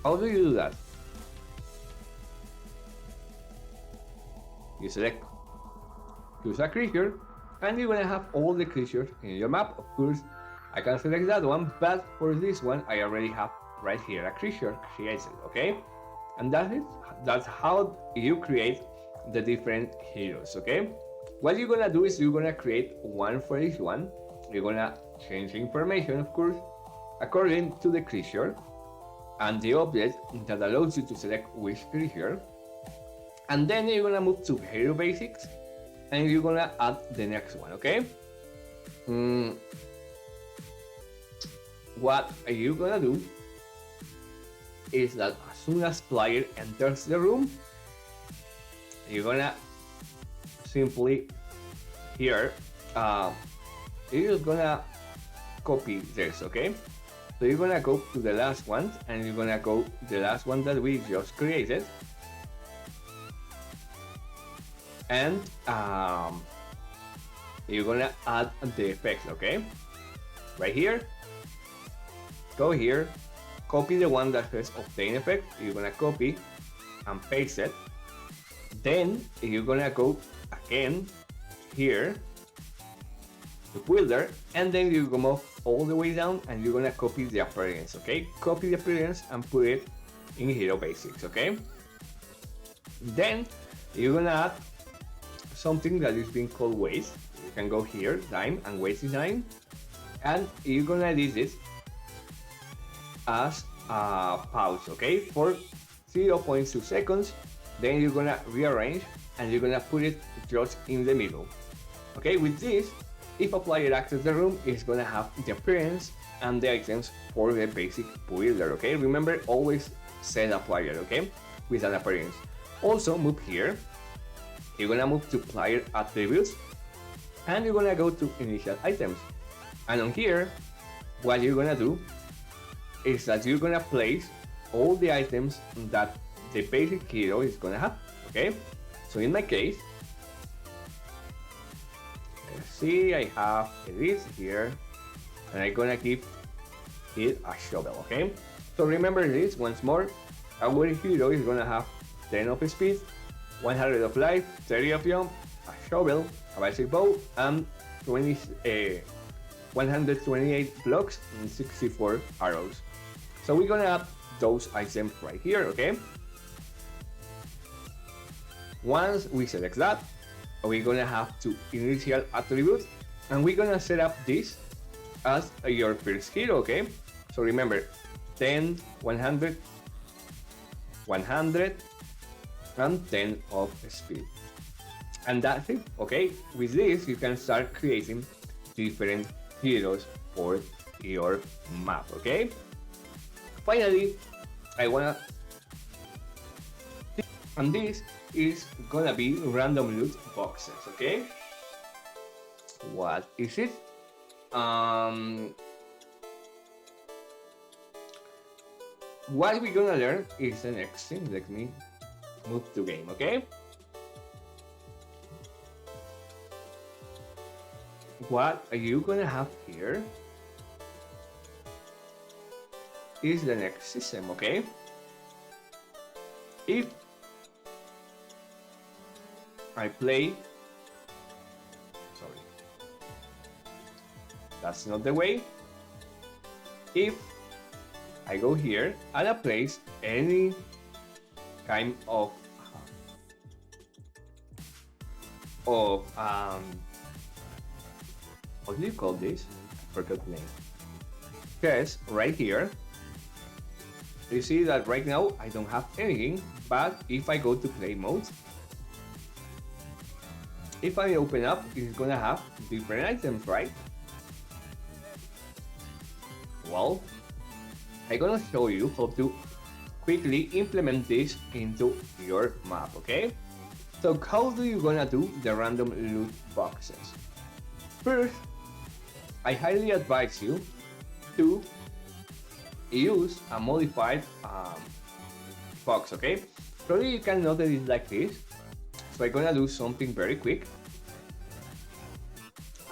How do you do that? You select choose a creature, and you're gonna have all the creatures in your map. Of course, I can select that one, but for this one, I already have right here a creature created, okay? And that's it. That's how you create the different heroes, okay? What you're gonna do is you're gonna create one for each one. You're gonna change the information, of course, according to the creature and the object that allows you to select which creature. And then you're gonna move to hero basics, and you're gonna add the next one, okay? What you're gonna do is that as soon as player enters the room, you're gonna simply here, you're just gonna copy this, okay? So you're gonna go to the last one, and you're gonna go to the last one that we just created, and you're gonna add the effects, okay? Right here, go here, copy the one that says obtain effect. You're gonna copy and paste it. Then you're gonna go again here to Builder, and then you go move all the way down, and you're gonna copy the appearance, okay? Copy the appearance and put it in Hero Basics, okay? Then you're gonna add something that is being called waste. You can go here, time and waste design, and you're gonna edit it as a pause, okay, for 0.2 seconds. Then you're gonna rearrange and you're gonna put it just in the middle. Okay, with this, if a player accesses the room, it's gonna have the appearance and the items for the basic builder. Okay, remember, always set a player, okay, with an appearance. Also, move here. You're gonna move to player attributes and you're gonna go to initial items. And on here, what you're gonna do is that you're gonna place all the items that the basic hero is gonna have. Okay, so in my case, let's see, I have this here, and I'm gonna give it a shovel. Okay, so remember this once more. Our hero is gonna have 10 of speed, 100 of life, 30 of jump, a shovel, a basic bow, and 128 blocks and 64 arrows. So we're gonna add those items right here, okay? Once we select that, we're gonna have to initial attribute, and we're gonna set up this as your first hero, okay? So remember, 10, 100, 100, and 10 of speed. And that's it, okay? With this, you can start creating different heroes for your map, okay? Finally, I wanna, and this is gonna be random loot boxes, okay? What is it? What we're gonna learn is the next thing. Let me move to game, okay? What are you gonna have here is the next system, okay? If I play, sorry, that's not the way. If I go here and I place any kind of what do you call this? I forgot the name. Yes, right here. You see that right now I don't have anything, but if I go to play mode, if I open up, it's gonna have different items, right? Well, I'm gonna show you how to quickly implement this into your map, okay? So how do you gonna do the random loot boxes? First, I highly advise you to use a modified box, okay? Probably you can notice it like this. So I'm gonna do something very quick.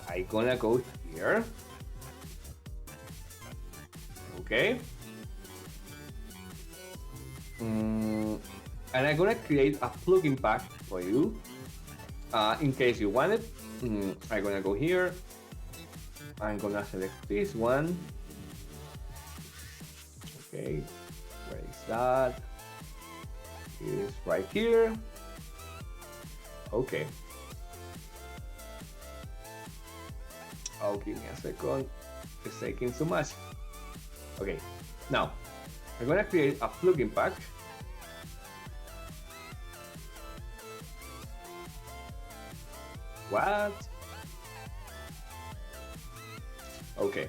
I'm gonna go here. Okay. And I'm gonna create a plugin pack for you. In case you want it, I'm gonna go here. I'm gonna select this one. Okay, where is that? It's right here. Okay. Oh, give me a second. It's taking too much. Okay, now I'm gonna create a plugin pack. What? Okay.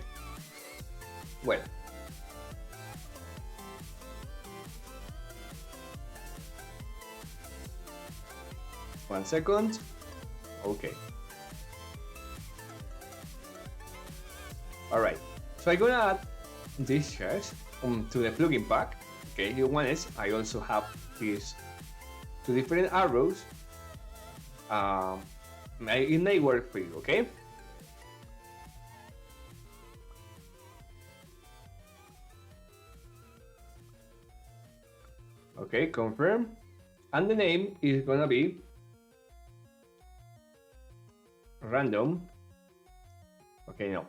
Well. 1 second. Okay. Alright. So I'm gonna add these shares to the plugin pack. Okay, you want it. I also have these two different arrows. It may work for you, okay? Okay, confirm. And the name is gonna be random. Okay, no.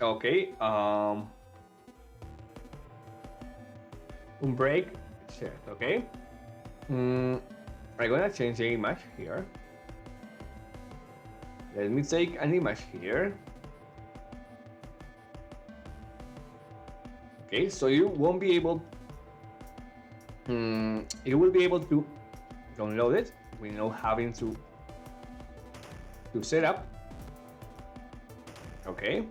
Okay, break set, okay? I'm gonna change the image here. Let me take an image here. Okay, so you won't be able, you will be able to download it without having to set up. Okay.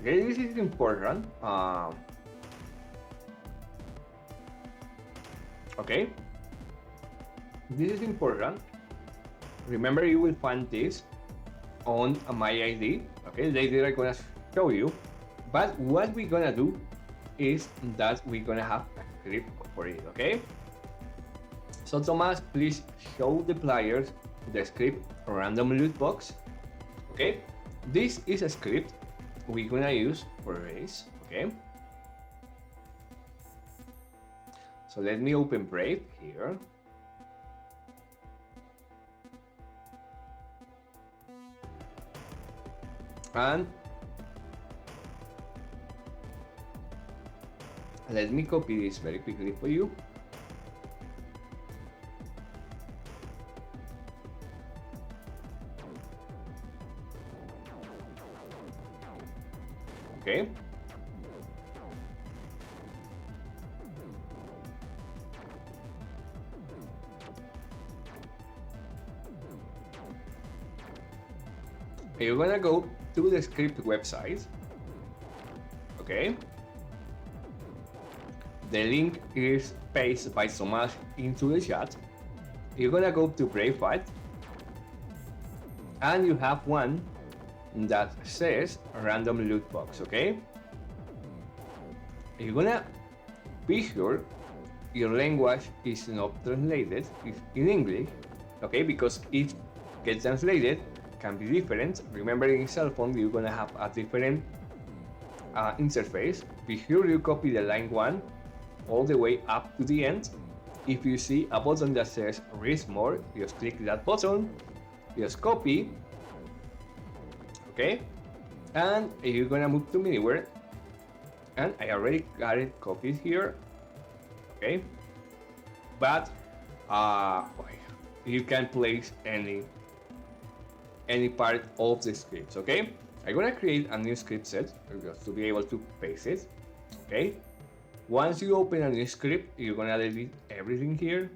Okay, this is important. Okay, this is important. Remember, you will find this on my ID. Okay, later I'm gonna show you. But what we're gonna do is that we're gonna have a script for it. Okay. So Thomas, please show the players the script random loot box. Okay, this is a script we're gonna use for race. Okay. So let me open Brave here. And let me copy this very quickly for you. Okay. You're gonna go to the script website. Okay. The link is pasted by Tomas into the chat. You're gonna go to Bravefight, and you have one that says random loot box. Okay. You're gonna be sure your language is not translated in English. Okay, because it gets translated can be different. Remember, in cell phone you're gonna have a different interface. Be sure you copy the line 1 all the way up to the end. If you see a button that says read more, just click that button, just copy. Okay, and you're gonna move to Miniware, and I already got it copied here. Okay, but you can place any part of the scripts. Okay, I'm gonna create a new script set just to be able to paste it. Okay, once you open a new script, you're gonna delete everything here.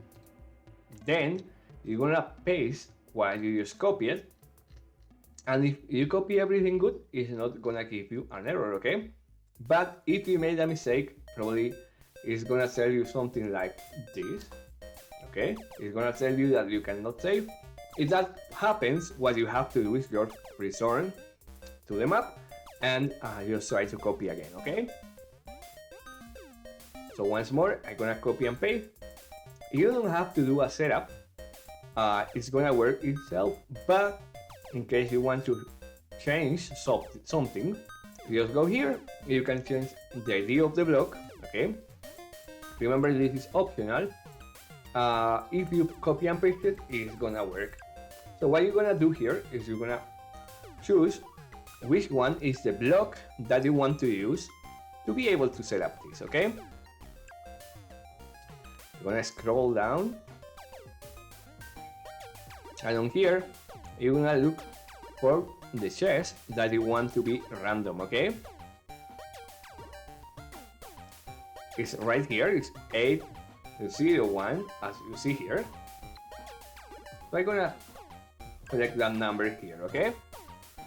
Then you're gonna paste what you just copied, and if you copy everything good, it's not gonna give you an error. Okay, but if you made a mistake, probably it's gonna tell you something like this. Okay, it's gonna tell you that you cannot save. If that happens, what you have to do is just return to the map and just try to copy again. Okay, so once more, I'm gonna copy and paste. You don't have to do a setup. It's gonna work itself, but in case you want to change something, you just go here. You can change the ID of the block. Okay, remember this is optional. If you copy and paste it, it's gonna work. So what you're gonna do here is you're gonna choose which one is the block that you want to use to be able to set up this. Okay, you're gonna scroll down, and on here you're gonna look for the chest that you want to be random. Okay, it's right here. It's 801, as you see here. So I'm gonna select that number here. Okay,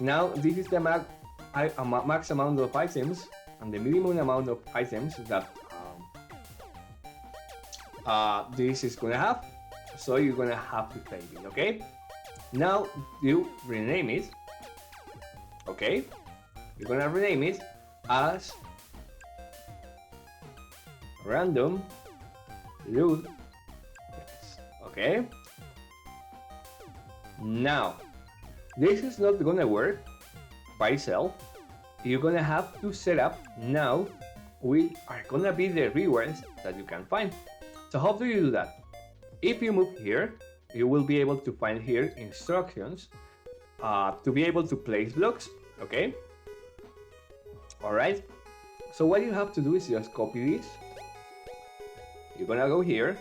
now this is the max amount of items and the minimum amount of items that this is gonna have. So you're gonna have to save it. Okay, now you rename it. Okay, you're gonna rename it as random loot. Yes. Okay, now this is not gonna work by itself. You're gonna have to set up now. We are gonna be the rewards that you can find. So how do you do that? If you move here, you will be able to find here instructions to be able to place blocks. Okay, All right. So what you have to do is just copy this. You're gonna go here,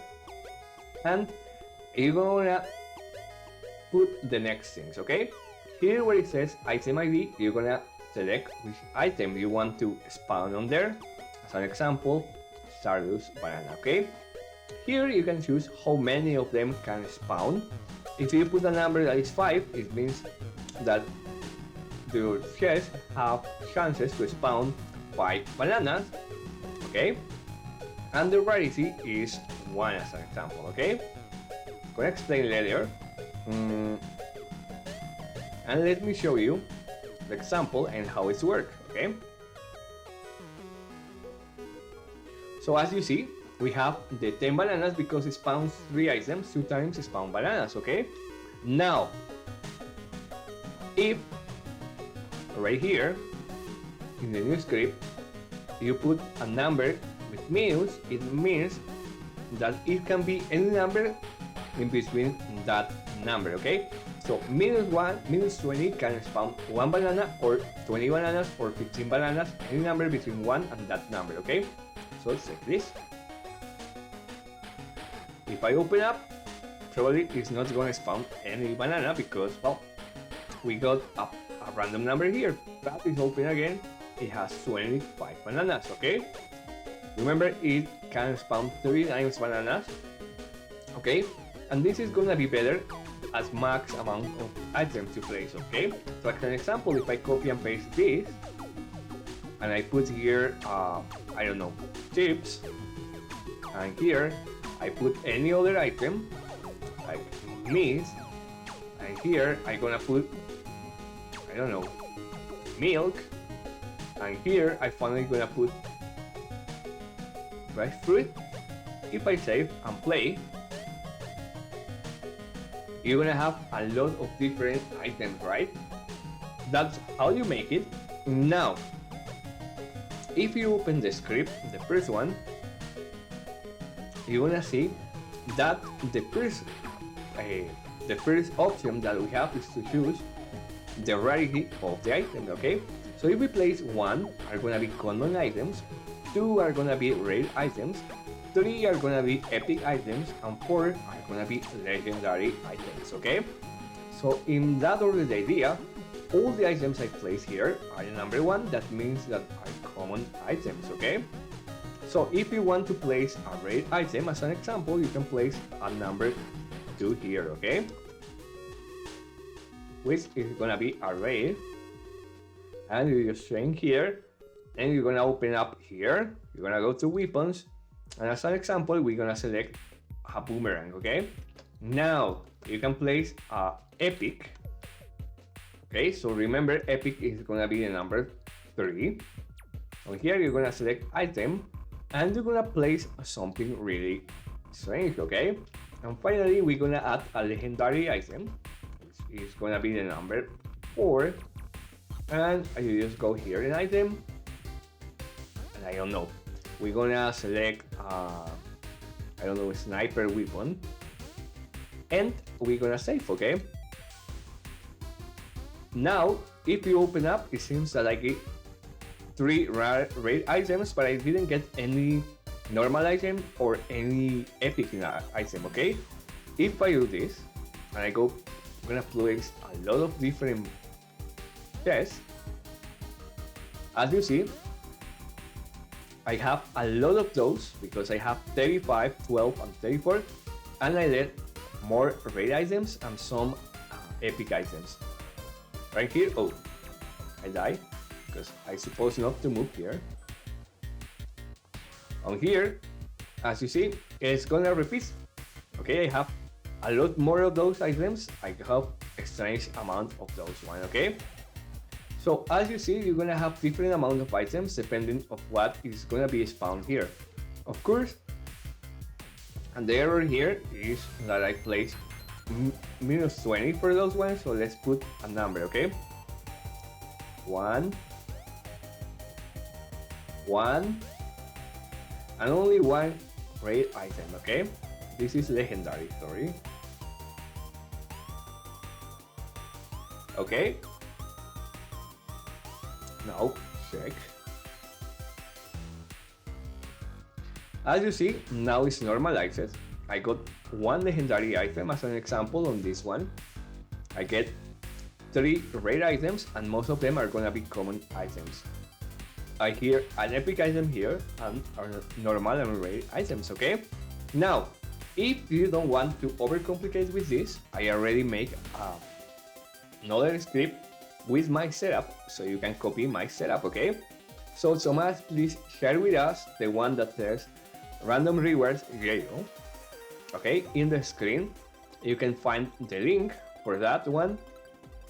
and you're gonna put the next things, okay? Here where it says item ID, you're gonna select which item you want to spawn on there. As an example, Stardust Banana, okay? Here you can choose how many of them can spawn. If you put a number that is 5, it means that your chests have chances to spawn 5 bananas, okay? And the rarity is 1 as an example, okay? I'm gonna explain later. And let me show you the example and how it's work, okay? So as you see, we have the 10 bananas because it spawns 3 items, 2 times spawn bananas, okay? Now, if right here in the new script you put a number with minus, it means that it can be any number in between that number, okay? So -1, -20 can spawn 1 banana or 20 bananas or 15 bananas, any number between 1 and that number, okay? So it's like this. If I open up, probably it's not going to spawn any banana because, well, we got a random number here. But if open again, it has 25 bananas, okay? Remember, it can spawn 3 times bananas, okay? And this is gonna be better as max amount of items to place, okay? So as an example, if I copy and paste this, and I put here, I don't know, chips, and here I put any other item, like meat, and here I'm gonna put, I don't know, milk, and here I finally gonna put fresh fruit. If I save and play, you're gonna have a lot of different items, right? That's how you make it. Now, if you open the script, the first one, you're gonna see that the first option that we have is to choose the rarity of the item, okay? So if we place 1 are gonna be common items, 2 are gonna be rare items, 3 are gonna be epic items, and 4 are gonna be legendary items, okay? So in that order the idea, all the items I place here are number 1, that means that are common items, okay? So if you want to place a rare item, as an example, you can place a number 2 here, okay? Which is gonna be a rare, and you just change here, and you're gonna open up here, you're gonna go to weapons, and as an example, we're gonna select a boomerang, okay? Now, you can place a epic, okay? So remember, epic is gonna be the number 3. On here, you're gonna select item, and you're gonna place something really strange, okay? And finally, we're gonna add a legendary item, which is gonna be the number 4. And you just go here in item, and I don't know, we're gonna select I don't know, sniper weapon, and we're gonna save, okay? Now if you open up, it seems that I get 3 rare items, but I didn't get any normal item or any epic item, okay? If I do this and I'm gonna place a lot of different chests, as you see, I have a lot of those because I have 35, 12, and 34, and I let more rare items and some epic items. Right here, oh, I died because I supposed not to move here. On here, as you see, it's gonna repeat. Okay, I have a lot more of those items. I have a strange amount of those one, okay? So as you see, you're gonna have different amount of items depending of what is gonna be spawned here. Of course, and the error here is that I placed -20 for those ones, so let's put a number, okay? 1, 1, and only 1 rare item, okay? This is legendary, sorry. Okay. Now, check. As you see, now it's normalized. I got one legendary item as an example on this one. I get 3 rare items, and most of them are gonna be common items. I hear an epic item here and are normal and rare items, okay? Now, if you don't want to overcomplicate with this, I already make another script with my setup, so you can copy my setup, okay? So Thomas, please share with us the one that says random rewards Yeyo. Okay, in the screen, you can find the link for that one.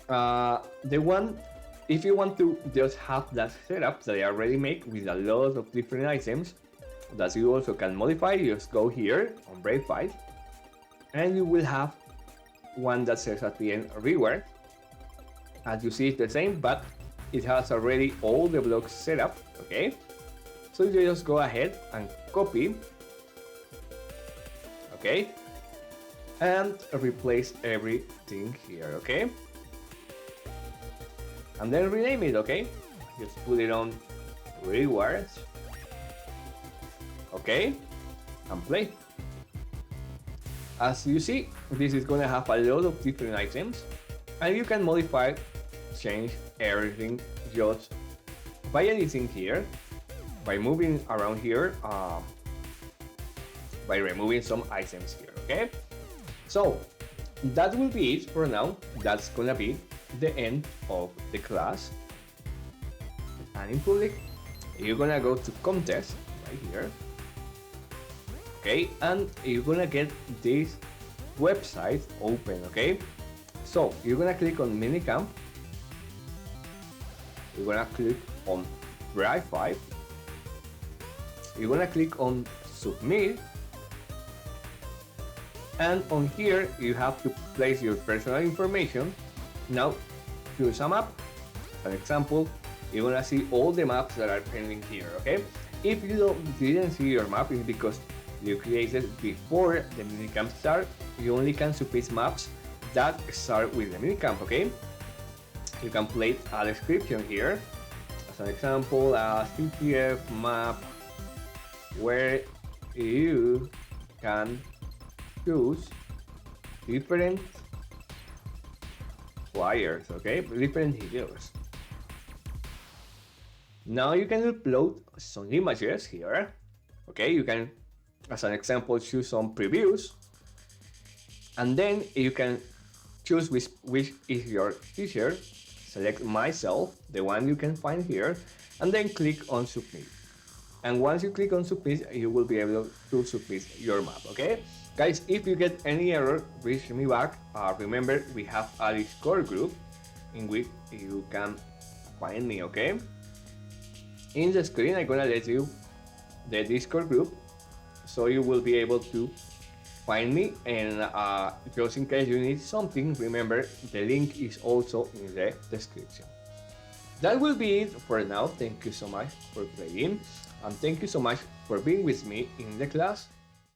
The one, if you want to just have that setup that I already make with a lot of different items that you also can modify, you just go here on Brave Fight, and you will have one that says at the end reward. As you see, it's the same, but it has already all the blocks set up, okay? So you just go ahead and copy, okay? And replace everything here, okay? And then rename it, okay? Just put it on rewards, okay? And play. As you see, this is gonna have a lot of different items, and you can modify, change everything just by anything here, by moving around here, by removing some items here, okay? So that will be it for now. That's gonna be the end of the class. And in public, you're gonna go to contest right here, okay? And you're gonna get this website open, okay? So you're gonna click on minicamp. You're gonna click on Brave 5. You're gonna click on submit, and on here you have to place your personal information. Now choose a map. As an example, you're gonna see all the maps that are pending here, okay? If you didn't see your map, it's because you created before the minicamp start. You only can submit maps that start with the minicamp, okay? You can place a description here. As an example, a CTF map where you can choose different flyers, okay? Different heroes. Now you can upload some images here, okay? You can, as an example, choose some previews, and then you can choose which is your t-shirt. Select myself, the one you can find here, and then click on submit. And once you click on submit, you will be able to submit your map, okay? Guys, if you get any error, reach me back. Remember, we have a Discord group in which you can find me, okay? In the screen, I'm gonna let you the Discord group, so you will be able to find me, and just in case you need something, remember the link is also in the description. That will be it for now. Thank you so much for playing, and thank you so much for being with me in the class.